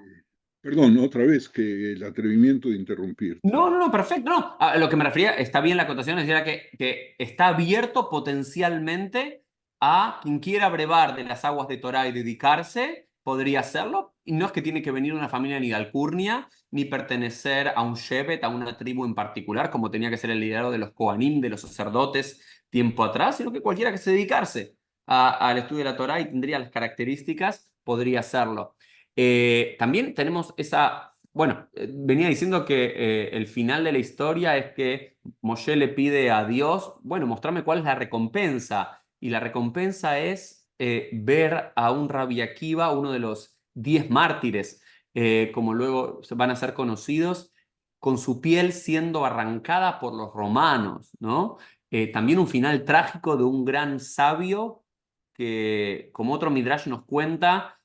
Perdón, otra vez que el atrevimiento de interrumpirte. No, no, no, perfecto. No. A lo que me refería, está bien la acotación, es decir, que está abierto potencialmente a quien quiera brevar de las aguas de Torá y dedicarse, podría hacerlo. Y no es que tiene que venir de una familia ni de alcurnia, ni pertenecer a un shevet, a una tribu en particular, como tenía que ser el liderazgo de los Kohanim, de los sacerdotes, tiempo atrás, sino que cualquiera que se dedicase al estudio de la Torá y tendría las características, podría hacerlo. También tenemos esa, bueno, venía diciendo que el final de la historia es que Moshe le pide a Dios, bueno, mostrame cuál es la recompensa. Y la recompensa es ver a un Rabbi Akiva, uno de los 10 mártires, como luego van a ser conocidos, con su piel siendo arrancada por los romanos, ¿no? También un final trágico de un gran sabio que, como otro Midrash nos cuenta,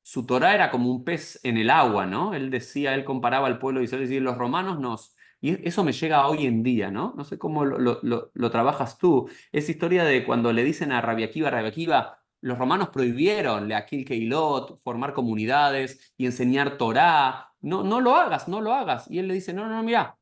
su Torá era como un pez en el agua, ¿no? Él decía, él comparaba al pueblo de Israel y decía, los romanos nos... Y eso me llega hoy en día, ¿no? No sé cómo lo trabajas tú. Esa historia de cuando le dicen a Rabbi Akiva, los romanos prohibieron Leakil Keilot, formar comunidades y enseñar Torá. No, no lo hagas, no lo hagas. Y él le dice, no, no, no, mira,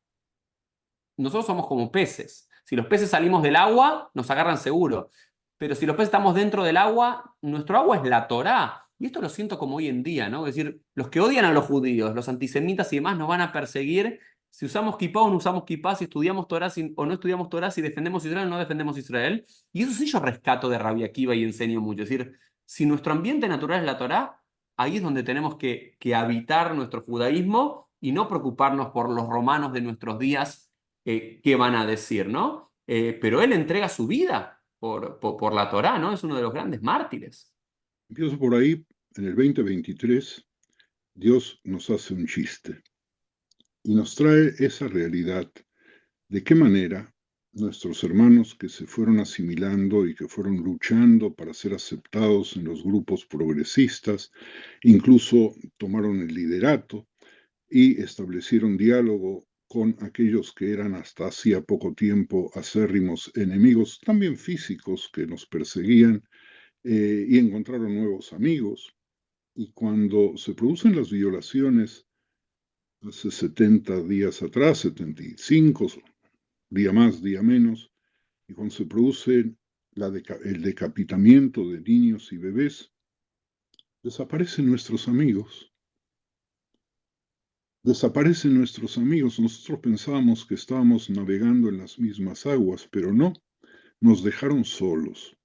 nosotros somos como peces. Si los peces salimos del agua, nos agarran seguro. Pero si los peces estamos dentro del agua, nuestro agua es la Torá. Y esto lo siento como hoy en día, ¿no? Es decir, los que odian a los judíos, los antisemitas y demás, nos van a perseguir si usamos kippah o no usamos kippah, si estudiamos Torá o no estudiamos Torá, si defendemos Israel o no defendemos Israel. Y eso sí yo rescato de Rabbi Akiva y enseño mucho. Es decir, si nuestro ambiente natural es la Torá, ahí es donde tenemos que habitar nuestro judaísmo y no preocuparnos por los romanos de nuestros días qué van a decir, ¿no? Pero él entrega su vida por la Torá, ¿no? Es uno de los grandes mártires. Empiezo por ahí, en el 2023, Dios nos hace un chiste y nos trae esa realidad. ¿De qué manera nuestros hermanos que se fueron asimilando y que fueron luchando para ser aceptados en los grupos progresistas, incluso tomaron el liderato y establecieron diálogo con aquellos que eran hasta hacía poco tiempo acérrimos enemigos, también físicos, que nos perseguían, y encontraron nuevos amigos? Y cuando se producen las violaciones hace 70 días atrás, 75, día más, día menos, y cuando se produce el decapitamiento de niños y bebés, desaparecen nuestros amigos. Desaparecen nuestros amigos. Nosotros pensábamos que estábamos navegando en las mismas aguas, pero no, nos dejaron solos.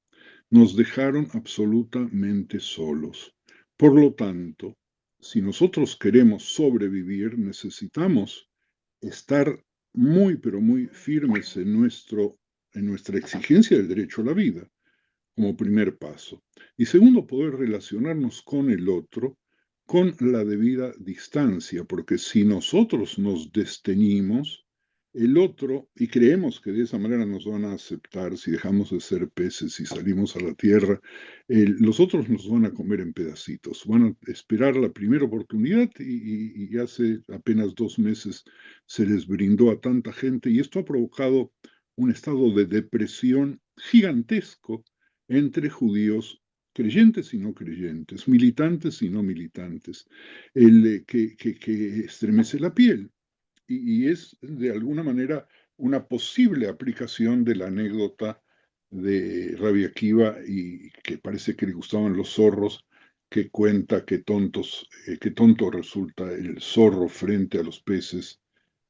Nos dejaron absolutamente solos. Por lo tanto, si nosotros queremos sobrevivir, necesitamos estar muy, pero muy firmes en nuestra exigencia del derecho a la vida, como primer paso. Y segundo, poder relacionarnos con el otro con la debida distancia, porque si nosotros nos desteñimos, el otro, y creemos que de esa manera nos van a aceptar, si dejamos de ser peces y salimos a la tierra, los otros nos van a comer en pedacitos, van a esperar la primera oportunidad y hace apenas 2 meses se les brindó a tanta gente y esto ha provocado un estado de depresión gigantesco entre judíos creyentes y no creyentes, militantes y no militantes, que estremece la piel y es de alguna manera una posible aplicación de la anécdota de Rabbi Akiva y que parece que le gustaban los zorros, que cuenta qué tonto resulta el zorro frente a los peces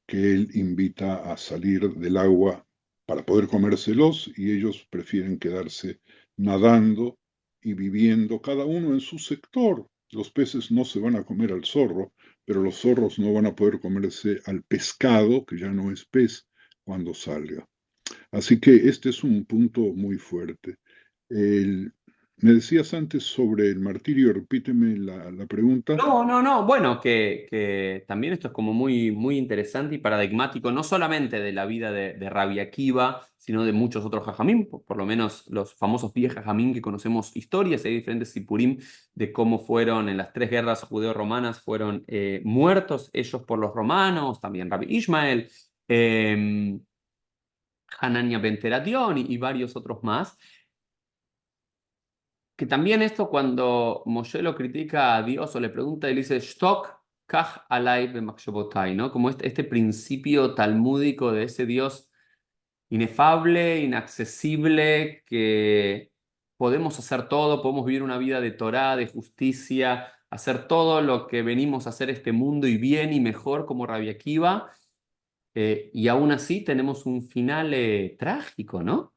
que él invita a salir del agua para poder comérselos y ellos prefieren quedarse nadando y viviendo cada uno en su sector. Los peces no se van a comer al zorro, pero los zorros no van a poder comerse al pescado, que ya no es pez, cuando salga. Así que este es un punto muy fuerte. El- Me decías antes sobre el martirio, repíteme la pregunta. No, no, no. Bueno, que también esto es como muy, muy interesante y paradigmático, no solamente de la vida de Rabbi Akiva, sino de muchos otros jajamim, por lo menos los famosos 10 jajamim que conocemos historias, hay diferentes sipurim de cómo fueron en las tres guerras judeo-romanas, fueron muertos ellos por los romanos, también Rabbi Ishmael, Hanania ben Teradión y varios otros más. que también esto cuando Moshe lo critica a Dios o le pregunta, él dice, Shtok kach alai b'machshavotay, ¿no? Como este principio talmúdico de ese Dios inefable, inaccesible, que podemos hacer todo, podemos vivir una vida de Torá, de justicia, hacer todo lo que venimos a hacer este mundo y bien y mejor como Rabbi Akiva, y aún así tenemos un final trágico, ¿no?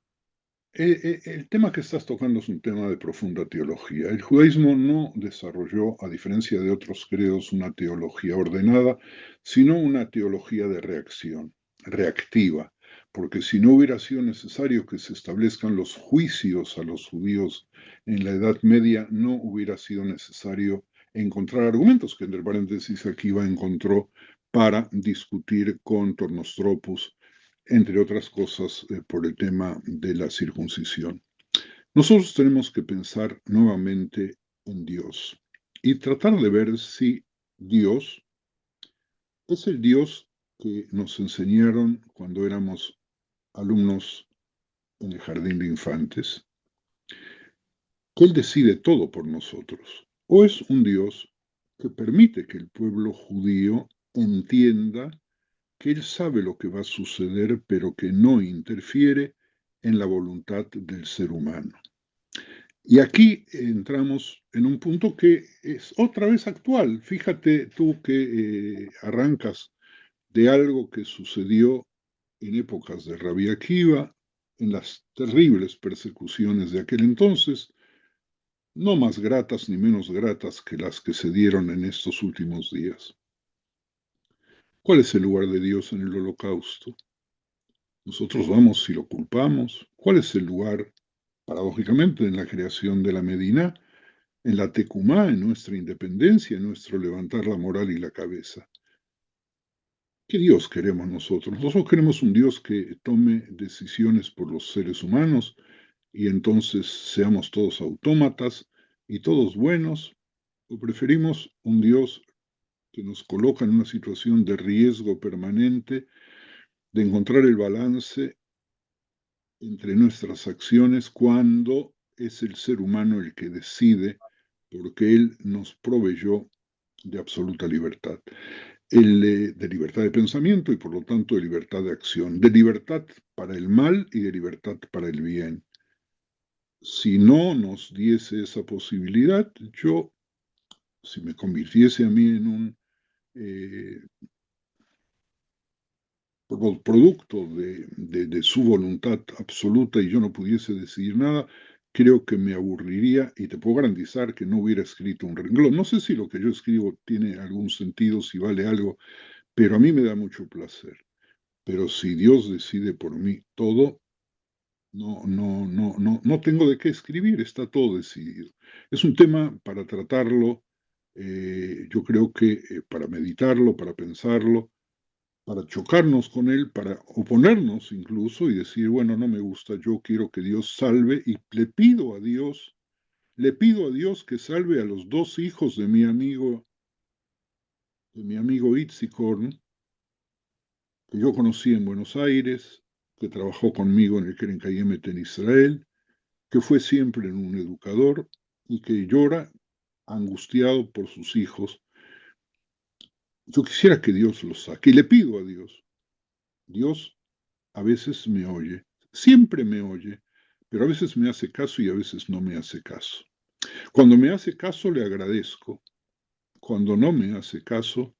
El tema que estás tocando es un tema de profunda teología. El judaísmo no desarrolló, a diferencia de otros credos, una teología ordenada, sino una teología de reacción, reactiva, porque si no hubiera sido necesario que se establezcan los juicios a los judíos en la Edad Media, no hubiera sido necesario encontrar argumentos, que entre paréntesis aquí va encontró para discutir con Tornostropus, entre otras cosas, por el tema de la circuncisión. Nosotros tenemos que pensar nuevamente en Dios y tratar de ver si Dios es el Dios que nos enseñaron cuando éramos alumnos en el jardín de infantes, que Él decide todo por nosotros, o es un Dios que permite que el pueblo judío entienda que Él sabe lo que va a suceder, pero que no interfiere en la voluntad del ser humano. Y aquí entramos en un punto que es otra vez actual. Fíjate tú que arrancas de algo que sucedió en épocas de Rabbi Akiva, en las terribles persecuciones de aquel entonces, no más gratas ni menos gratas que las que se dieron en estos últimos días. ¿Cuál es el lugar de Dios en el holocausto? Nosotros vamos y lo culpamos. ¿Cuál es el lugar, paradójicamente, en la creación de la Medina, en la Tecumá, en nuestra independencia, en nuestro levantar la moral y la cabeza? ¿Qué Dios queremos nosotros? Nosotros queremos un Dios que tome decisiones por los seres humanos y entonces seamos todos autómatas y todos buenos, o preferimos un Dios que nos coloca en una situación de riesgo permanente, de encontrar el balance entre nuestras acciones cuando es el ser humano el que decide, porque Él nos proveyó de absoluta libertad, de libertad de pensamiento y por lo tanto de libertad de acción, de libertad para el mal y de libertad para el bien. Si no nos diese esa posibilidad, yo, si me convirtiese a mí en un producto de su voluntad absoluta y yo no pudiese decidir nada, creo que me aburriría y te puedo garantizar que no hubiera escrito un renglón. No sé si lo que yo escribo tiene algún sentido, si vale algo, pero a mí me da mucho placer. Pero si Dios decide por mí todo, no tengo de qué escribir, está todo decidido. Es un tema para tratarlo, yo creo que para meditarlo, para pensarlo, para chocarnos con él, para oponernos incluso y decir, bueno, no me gusta, yo quiero que Dios salve y le pido a Dios que salve a los dos hijos de mi amigo Itzik Horn, que yo conocí en Buenos Aires, que trabajó conmigo en el Keren Kayemet en Israel, que fue siempre un educador y que llora angustiado por sus hijos. Yo quisiera que Dios los saque y le pido a Dios. Dios a veces me oye, siempre me oye, pero a veces me hace caso y a veces no me hace caso. Cuando me hace caso le agradezco, cuando no me hace caso,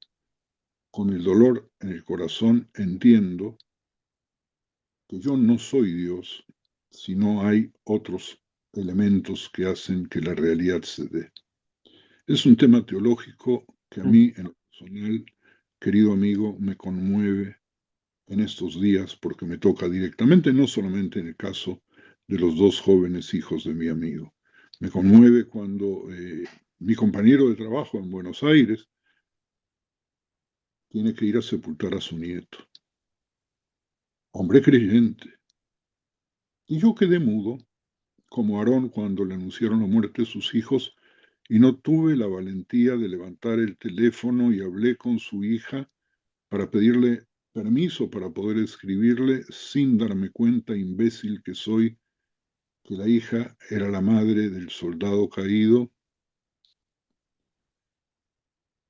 con el dolor en el corazón entiendo que yo no soy Dios, sino hay otros elementos que hacen que la realidad se dé. Es un tema teológico que a mí, en lo personal, querido amigo, me conmueve en estos días porque me toca directamente, no solamente en el caso de los dos jóvenes hijos de mi amigo. Me conmueve cuando mi compañero de trabajo en Buenos Aires tiene que ir a sepultar a su nieto, hombre creyente. Y yo quedé mudo, como Aarón cuando le anunciaron la muerte de sus hijos, y no tuve la valentía de levantar el teléfono y hablé con su hija para pedirle permiso para poder escribirle sin darme cuenta, imbécil que soy, que la hija era la madre del soldado caído,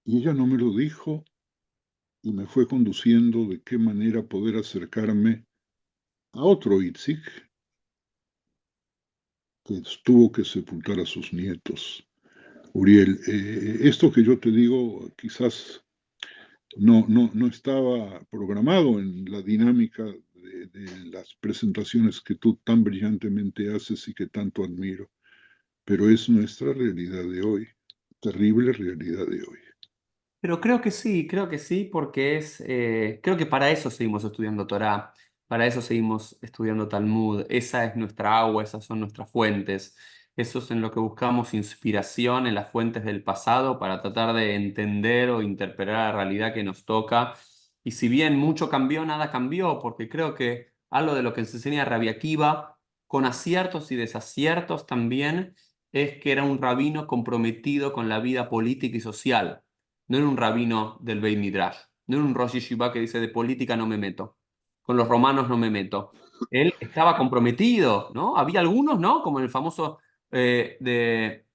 y ella no me lo dijo y me fue conduciendo de qué manera poder acercarme a otro Itzik que tuvo que sepultar a sus nietos. Uriel, esto que yo te digo quizás no estaba programado en la dinámica de las presentaciones que tú tan brillantemente haces y que tanto admiro, pero es nuestra realidad de hoy, terrible realidad de hoy. Pero creo que sí, porque creo que para eso seguimos estudiando Torá, para eso seguimos estudiando Talmud, esa es nuestra agua, esas son nuestras fuentes, eso es en lo que buscamos inspiración en las fuentes del pasado para tratar de entender o interpretar la realidad que nos toca. Y si bien mucho cambió, nada cambió, porque creo que algo de lo que se enseña Rabbi Akiva, con aciertos y desaciertos también, es que era un rabino comprometido con la vida política y social. No era un rabino del Beit Midrash, no era un Rosh Yeshiva que dice de política no me meto, con los romanos no me meto. Él estaba comprometido, ¿no? Había algunos, ¿no? Como el famoso de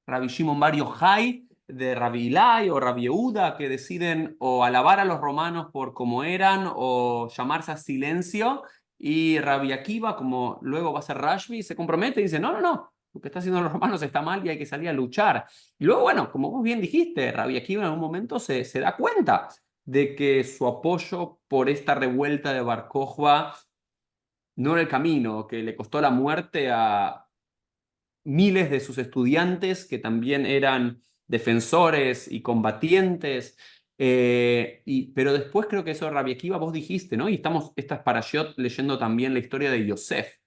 Rabbi Shimon Bar Yochai, de Rabbi Ilai o Rabbi Yehuda, que deciden o alabar a los romanos por cómo eran o llamarse a silencio. Y Rabbi Akiva, como luego va a ser Rashbi, se compromete y dice, no, no, no, lo que está haciendo los romanos está mal y hay que salir a luchar. Y luego, bueno, como vos bien dijiste, Rabbi Akiva en algún momento se da cuenta de que su apoyo por esta revuelta de Bar Kokhba no era el camino, que le costó la muerte a miles de sus estudiantes que también eran defensores y combatientes. Pero después creo que eso de Rabbi Akiva vos dijiste, ¿no? Y estamos, estas parashot, leyendo también la historia de Yosef.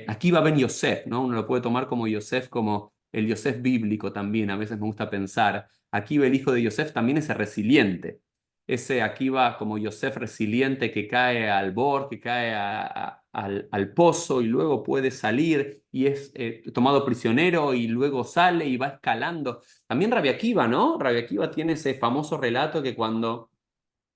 Akiva ben Yosef, ¿no? Uno lo puede tomar como Yosef, como el Yosef bíblico también, a veces me gusta pensar. Akiva, el hijo de Yosef, también es resiliente. Ese Akiva como Yosef resiliente que cae al bor, que cae al pozo y luego puede salir y es tomado prisionero y luego sale y va escalando. También Rabbi Akiva, ¿no? Rabbi Akiva tiene ese famoso relato que cuando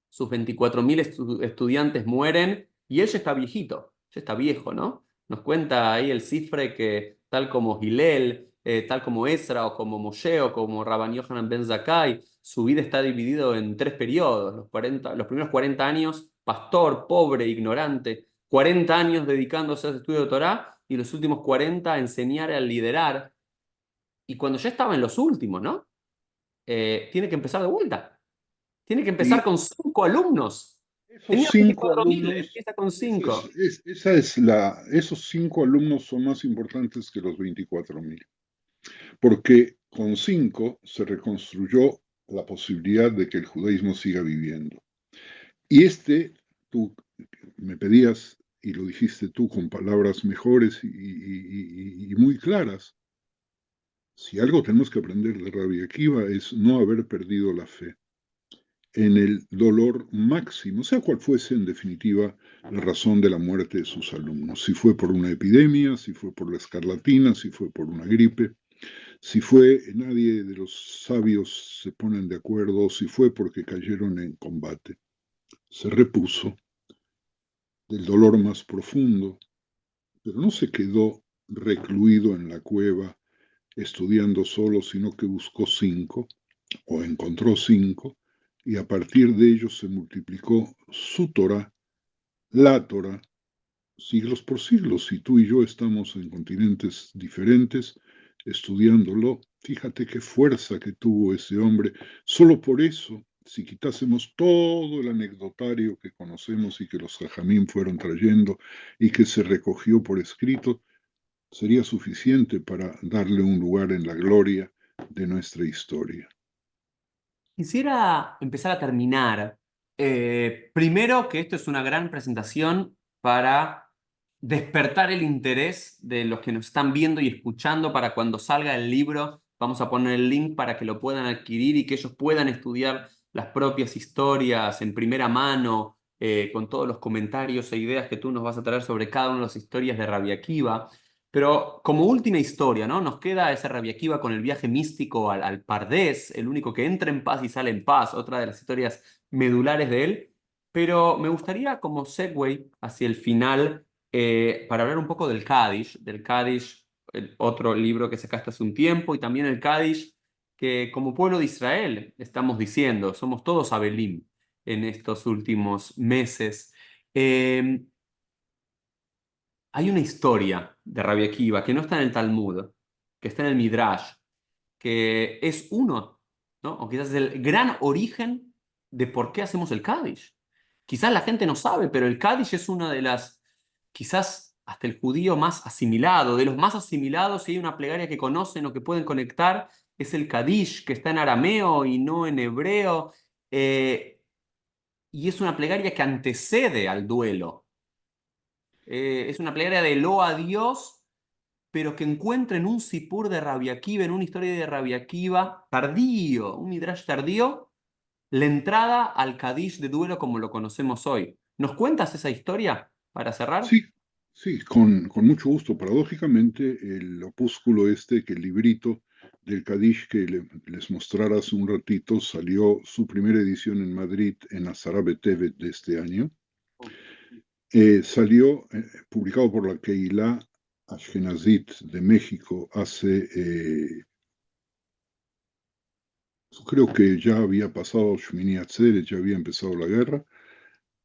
sus 24.000 estudiantes mueren y él ya está viejito, ya está viejo, ¿no? Nos cuenta ahí el cifre que tal como Hillel, tal como Ezra o como Moshe o como Rabban Yohanan ben Zakkai, su vida está dividido en tres periodos, los primeros 40 años, pastor, pobre, ignorante, 40 años dedicándose al estudio de Torá y los últimos 40 a enseñar a liderar. Y cuando ya estaba en los últimos, ¿no? Tiene que empezar de vuelta. Tiene que empezar Y con 5 alumnos. esos Tenía cinco 24.000, alumnos, empieza con 5. esos 5 alumnos son más importantes que los 24.000, porque con 5 se reconstruyó la posibilidad de que el judaísmo siga viviendo. Y tú me pedías, y lo dijiste tú con palabras mejores y muy claras, si algo tenemos que aprender de Rabbi Akiva es no haber perdido la fe en el dolor máximo, sea cual fuese en definitiva la razón de la muerte de sus alumnos, si fue por una epidemia, si fue por la escarlatina, si fue por una gripe, si fue, nadie de los sabios se ponen de acuerdo, si fue porque cayeron en combate. Se repuso del dolor más profundo, pero no se quedó recluido en la cueva estudiando solo, sino que buscó 5 o encontró 5 y a partir de ellos se multiplicó su Torah, la Torah, siglos por siglos. Si tú y yo estamos en continentes diferentes estudiándolo, fíjate qué fuerza que tuvo ese hombre. Solo por eso, si quitásemos todo el anecdotario que conocemos y que los jajamín fueron trayendo y que se recogió por escrito, sería suficiente para darle un lugar en la gloria de nuestra historia. Quisiera empezar a terminar. Primero, que esto es una gran presentación para despertar el interés de los que nos están viendo y escuchando para cuando salga el libro. Vamos a poner el link para que lo puedan adquirir y que ellos puedan estudiar las propias historias en primera mano, con todos los comentarios e ideas que tú nos vas a traer sobre cada una de las historias de Rabbi Akiva. Pero como última historia, ¿no? Nos queda ese Rabbi Akiva con el viaje místico al Pardés, el único que entra en paz y sale en paz, otra de las historias medulares de él. Pero me gustaría como segue hacia el final para hablar un poco del Cádiz, el otro libro que sacaste hace un tiempo, y también el Cádiz, que como pueblo de Israel estamos diciendo, somos todos Abelim en estos últimos meses. Eh, Hay una historia de Rabbi Akiva que no está en el Talmud, que está en el Midrash, que es uno, ¿no? O quizás es el gran origen de por qué hacemos el Kaddish. Quizás la gente no sabe, pero el Kaddish es una de las, quizás hasta el judío más asimilado, de los más asimilados, si hay una plegaria que conocen o que pueden conectar, es el Kaddish, que está en arameo y no en hebreo, y es una plegaria que antecede al duelo. Es una plegaria de lo a Dios, pero que encuentra en un sipur de Rabbi Akiva, en una historia de Rabbi Akiva tardío, un midrash tardío, la entrada al Kadish de duelo como lo conocemos hoy. ¿Nos cuentas esa historia para cerrar? Sí, sí, con mucho gusto. Paradójicamente, el opúsculo este, que el librito del Kadish que les mostrara hace un ratito, salió su primera edición en Madrid en Azara Betevet de este año. Salió publicado por la Keilah Ashkenazit de México hace, creo que ya había pasado Shmini Atzeret, ya había empezado la guerra,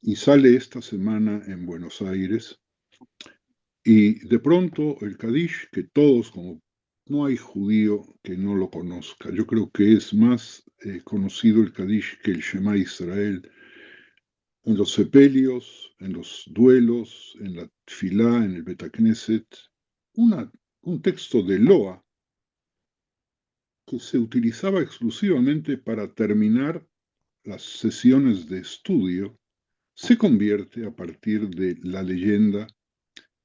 y sale esta semana en Buenos Aires. Y de pronto el Kadish, que todos, como no hay judío que no lo conozca, yo creo que es más conocido el Kadish que el Shema Israel, en los sepelios, en los duelos, en la Tfilá, en el Betacneset, un texto de Loa que se utilizaba exclusivamente para terminar las sesiones de estudio, se convierte a partir de la leyenda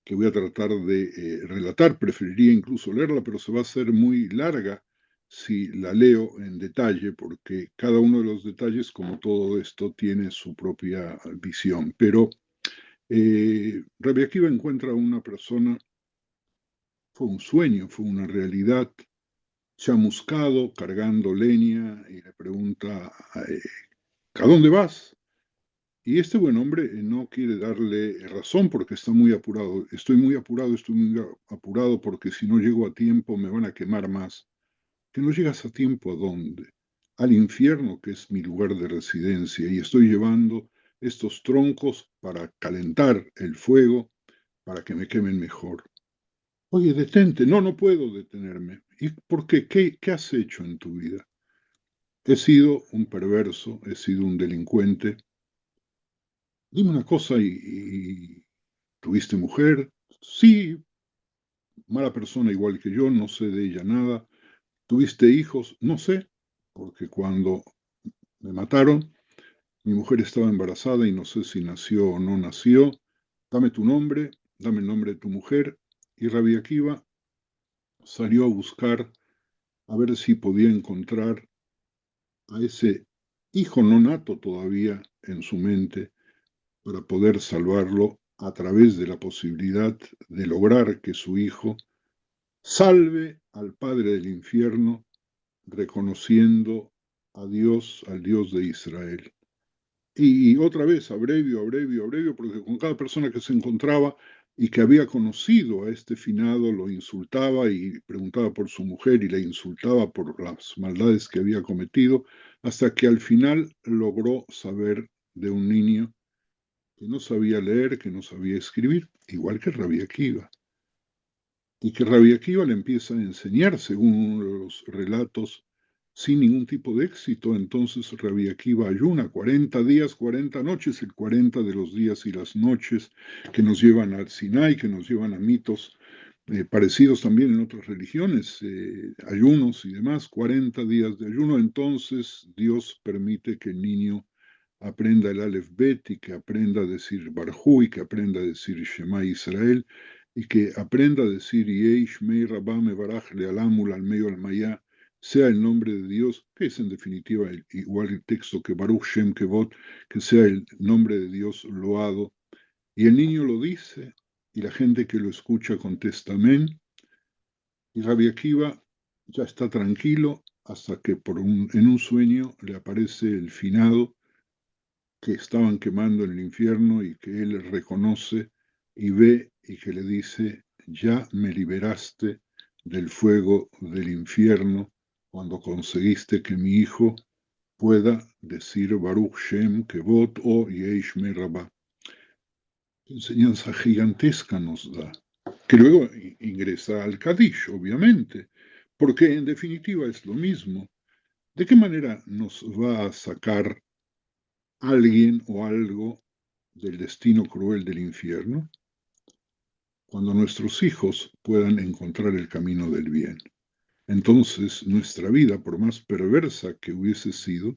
que voy a tratar de relatar. Preferiría incluso leerla, pero se va a hacer muy larga si la leo en detalle, porque cada uno de los detalles, como todo esto, tiene su propia visión. Pero Rabbi Akiva encuentra a una persona, fue un sueño, fue una realidad, chamuscado, cargando leña, y le pregunta, ¿a dónde vas? Y este buen hombre no quiere darle razón porque está muy apurado. Estoy muy apurado porque si no llego a tiempo me van a quemar más. ¿Que no llegas a tiempo a dónde? Al infierno, que es mi lugar de residencia, y estoy llevando estos troncos para calentar el fuego, para que me quemen mejor. Oye, detente. No, no puedo detenerme. ¿Y por qué? ¿Qué has hecho en tu vida? He sido un perverso, he sido un delincuente. Dime una cosa, ¿y tuviste mujer? Sí, mala persona igual que yo, no sé de ella nada. ¿Tuviste hijos? No sé, porque cuando me mataron, mi mujer estaba embarazada y no sé si nació o no nació. Dame tu nombre, dame el nombre de tu mujer. Y Rabbi Akiva salió a buscar a ver si podía encontrar a ese hijo no nato todavía en su mente para poder salvarlo a través de la posibilidad de lograr que su hijo salve al Padre del infierno, reconociendo a Dios, al Dios de Israel. Y otra vez, abrevio, porque con cada persona que se encontraba y que había conocido a este finado, lo insultaba y preguntaba por su mujer y le insultaba por las maldades que había cometido, hasta que al final logró saber de un niño que no sabía leer, que no sabía escribir, igual que Rabbi Akiva. Y que Rabbi Akiva le empieza a enseñar, según uno de los relatos, sin ningún tipo de éxito. Entonces Rabbi Akiva ayuna 40 días, 40 noches, el 40 de los días y las noches que nos llevan al Sinai, que nos llevan a mitos parecidos también en otras religiones, ayunos y demás, 40 días de ayuno. Entonces Dios permite que el niño aprenda el Aleph Bet y que aprenda a decir Barjú y que aprenda a decir Shema Israel y que aprenda a decir Yei Shmei Rabba Mevarach Lealamul Almeyo Almayá, sea el nombre de Dios, que es en definitiva igual el texto que Baruch Shem Kevot, que sea el nombre de Dios loado. Y el niño lo dice y la gente que lo escucha contesta amén. Y Rabbi Akiva ya está tranquilo hasta que en un sueño le aparece el finado que estaban quemando en el infierno y que él reconoce y ve y que le dice, ya me liberaste del fuego del infierno cuando conseguiste que mi hijo pueda decir Baruch Shem Kevot o Yesh Merabah. ¿Qué enseñanza gigantesca nos da? Que luego ingresa al Kadish, obviamente, porque en definitiva es lo mismo. ¿De qué manera nos va a sacar alguien o algo del destino cruel del infierno? Cuando nuestros hijos puedan encontrar el camino del bien. Entonces, nuestra vida, por más perversa que hubiese sido,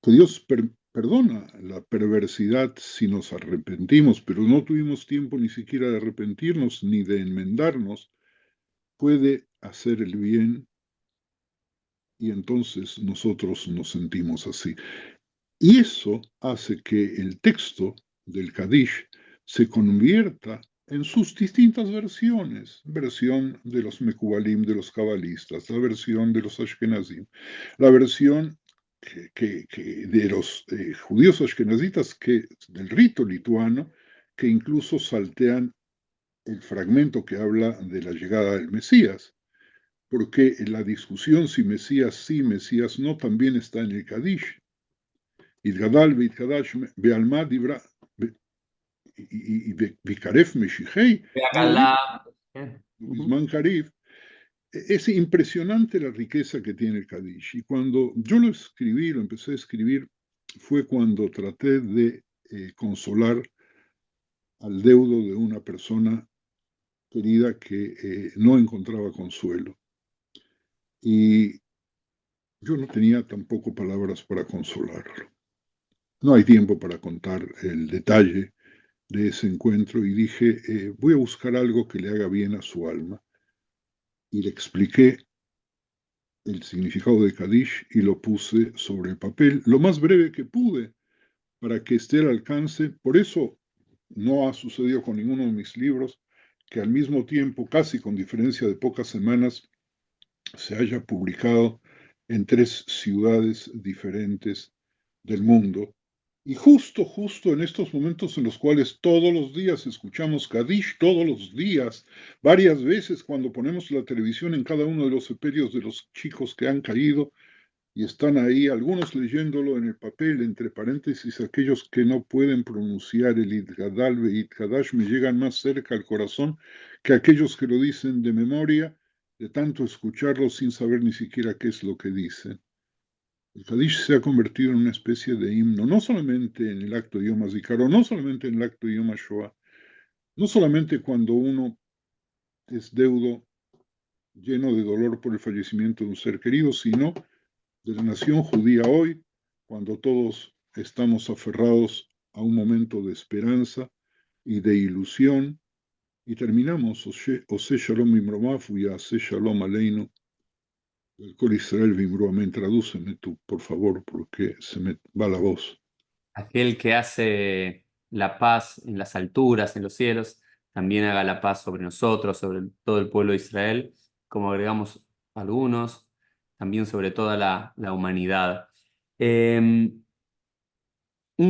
que Dios perdona la perversidad si nos arrepentimos, pero no tuvimos tiempo ni siquiera de arrepentirnos ni de enmendarnos, puede hacer el bien y entonces nosotros nos sentimos así. Y eso hace que el texto del Kadish se convierta en sus distintas versiones, versión de los Mekubalim, de los cabalistas, la versión de los Ashkenazim, la versión de los judíos ashkenazitas del rito lituano, que incluso saltean el fragmento que habla de la llegada del Mesías, porque la discusión si Mesías sí, Mesías no, también está en el Kadish. יתגדל ויתקדש בעלמא דיברה, ויקרב משיחי, Bisman Karif. Es impresionante la riqueza que tiene el Kadish. Y cuando yo lo escribí, lo empecé a escribir, fue cuando traté de consolar al deudo de una persona querida que no encontraba consuelo. Y yo no tenía tampoco palabras para consolarlo. No hay tiempo para contar el detalle de ese encuentro y dije, voy a buscar algo que le haga bien a su alma. Y le expliqué el significado de Kadish y lo puse sobre el papel lo más breve que pude para que esté al alcance. Por eso no ha sucedido con ninguno de mis libros que al mismo tiempo, casi con diferencia de pocas semanas, se haya publicado en 3 ciudades diferentes del mundo. Y justo en estos momentos en los cuales todos los días escuchamos Kadish, todos los días, varias veces cuando ponemos la televisión en cada uno de los sepelios de los chicos que han caído y están ahí, algunos leyéndolo en el papel, entre paréntesis, aquellos que no pueden pronunciar el Itgadal ve Itgadash me llegan más cerca al corazón que aquellos que lo dicen de memoria, de tanto escucharlo sin saber ni siquiera qué es lo que dicen. El Kadish se ha convertido en una especie de himno, no solamente en el acto de Yom HaZikaron, no solamente en el acto de Yom HaShoah, no solamente cuando uno es deudo, lleno de dolor por el fallecimiento de un ser querido, sino de la nación judía hoy, cuando todos estamos aferrados a un momento de esperanza y de ilusión, y terminamos, Ose Shalom Imromafu y Ase Shalom Aleinu. El Col Israel Vimru, amén. Tradúceme tú, por favor, porque se me va la voz. Aquel que hace la paz en las alturas, en los cielos, también haga la paz sobre nosotros, sobre todo el pueblo de Israel, como agregamos algunos, también sobre toda la humanidad. Un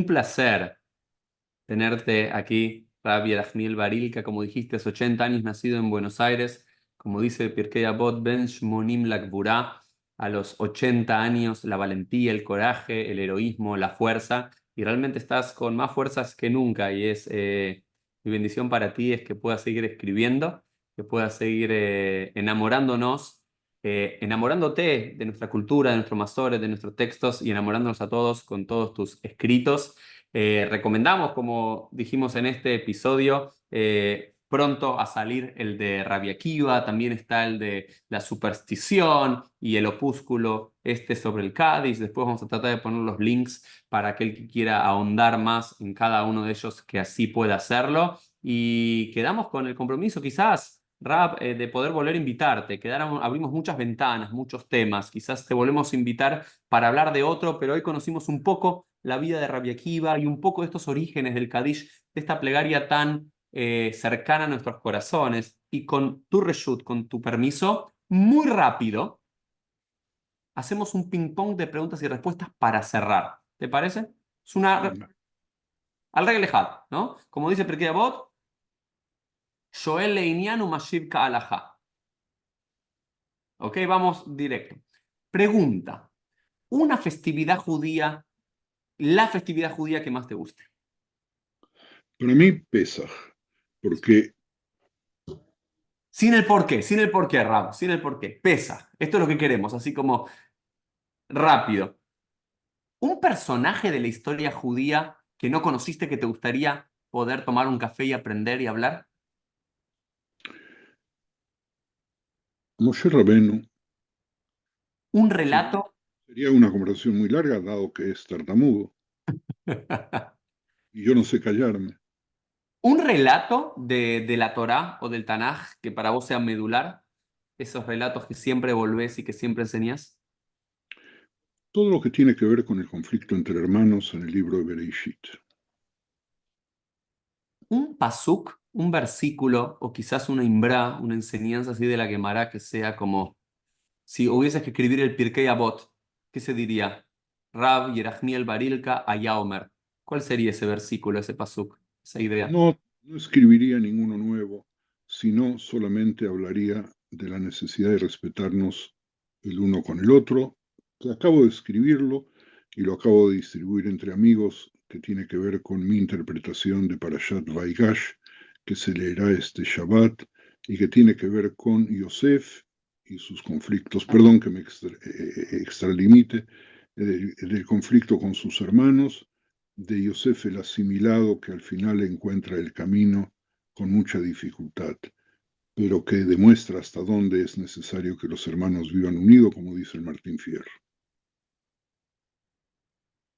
placer tenerte aquí, Rabbi Arachmiel Barilka, como dijiste, hace 80 años, nacido en Buenos Aires, como dice Pirkei Avot, Ben Shmonim Lakburá, a los 80 años, la valentía, el coraje, el heroísmo, la fuerza, y realmente estás con más fuerzas que nunca, y es mi bendición para ti es que puedas seguir escribiendo, que puedas seguir enamorándonos, enamorándote de nuestra cultura, de nuestros masores, de nuestros textos, y enamorándonos a todos con todos tus escritos. Recomendamos, como dijimos en este episodio, pronto a salir el de Rabbi Akiva, también está el de la superstición y el opúsculo este sobre el Cádiz. Después vamos a tratar de poner los links para aquel que quiera ahondar más en cada uno de ellos que así pueda hacerlo. Y quedamos con el compromiso quizás, Rab, de poder volver a invitarte. Abrimos muchas ventanas, muchos temas. Quizás te volvemos a invitar para hablar de otro, pero hoy conocimos un poco la vida de Rabbi Akiva y un poco de estos orígenes del Kadish, de esta plegaria tan cercana a nuestros corazones. Y con tu reshut, con tu permiso, muy rápido, hacemos un ping-pong de preguntas y respuestas para cerrar. ¿Te parece? Es una... Venga. Al reglejat, ¿no? Como dice Pirkei Avot, Shoel Leinian Umashiv Ka'alajá. Ok, vamos directo. Pregunta. Una festividad judía, la festividad judía que más te guste. Para mí, Pesaj, porque Sin el porqué, Rab, sin el porqué. Pesa. Esto es lo que queremos, así como rápido. Un personaje de la historia judía que no conociste que te gustaría poder tomar un café y aprender y hablar. Moshe Rabenu Un sería, relato. sería una conversación muy larga, dado que es tartamudo, y yo no sé callarme. Un relato de la Torá o del Tanaj que para vos sea medular. Esos relatos que siempre volvés y que siempre enseñás. Todo lo que tiene que ver con el conflicto entre hermanos en el libro de Bereshit. Un pasuk, un versículo o quizás una imbra, una enseñanza así de la Gemara que sea como si hubieses que escribir el Pirkei Avot, ¿qué se diría? Rab, Yerachmiel, Barilka, Ayaomer. ¿Cuál sería ese versículo, ese pasuk, esa idea? No escribiría ninguno nuevo, sino solamente hablaría de la necesidad de respetarnos el uno con el otro, que acabo de escribirlo y lo acabo de distribuir entre amigos, que tiene que ver con mi interpretación de Parashat Vaigash, que se leerá este Shabbat, y que tiene que ver con Yosef y sus conflictos, perdón que me extralimite, del conflicto con sus hermanos, de Yosef el asimilado que al final encuentra el camino con mucha dificultad, pero que demuestra hasta dónde es necesario que los hermanos vivan unidos, como dice el Martín Fierro.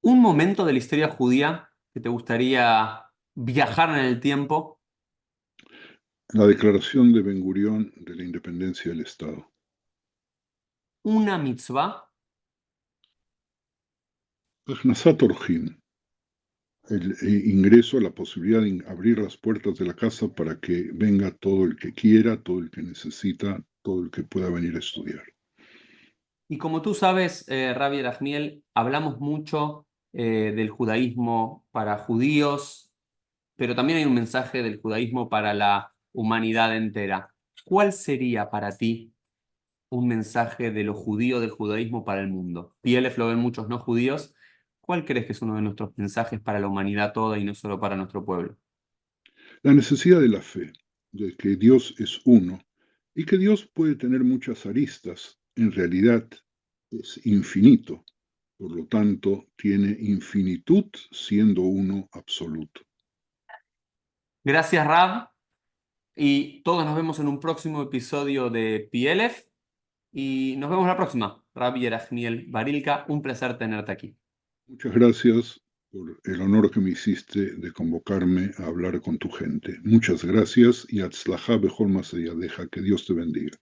Un momento de la historia judía que te gustaría viajar en el tiempo. La declaración de Ben Gurión de la independencia del Estado. Una mitzvah. Achnasat Orjim, el ingreso, la posibilidad de abrir las puertas de la casa para que venga todo el que quiera, todo el que necesita, todo el que pueda venir a estudiar. Y como tú sabes, Rabbi Rachmiel, hablamos mucho del judaísmo para judíos, pero también hay un mensaje del judaísmo para la humanidad entera. ¿Cuál sería para ti un mensaje de lo judío del judaísmo para el mundo? PLF lo ven muchos no judíos. ¿Cuál crees que es uno de nuestros mensajes para la humanidad toda y no solo para nuestro pueblo? La necesidad de la fe, de que Dios es uno y que Dios puede tener muchas aristas, en realidad es infinito, por lo tanto tiene infinitud siendo uno absoluto. Gracias, Rab, y todos nos vemos en un próximo episodio de PLF y nos vemos la próxima. Rabbi Yerachmiel Barilka, un placer tenerte aquí. Muchas gracias por el honor que me hiciste de convocarme a hablar con tu gente. Muchas gracias y Atzlajá Bejol Maseyadeja, que Dios te bendiga.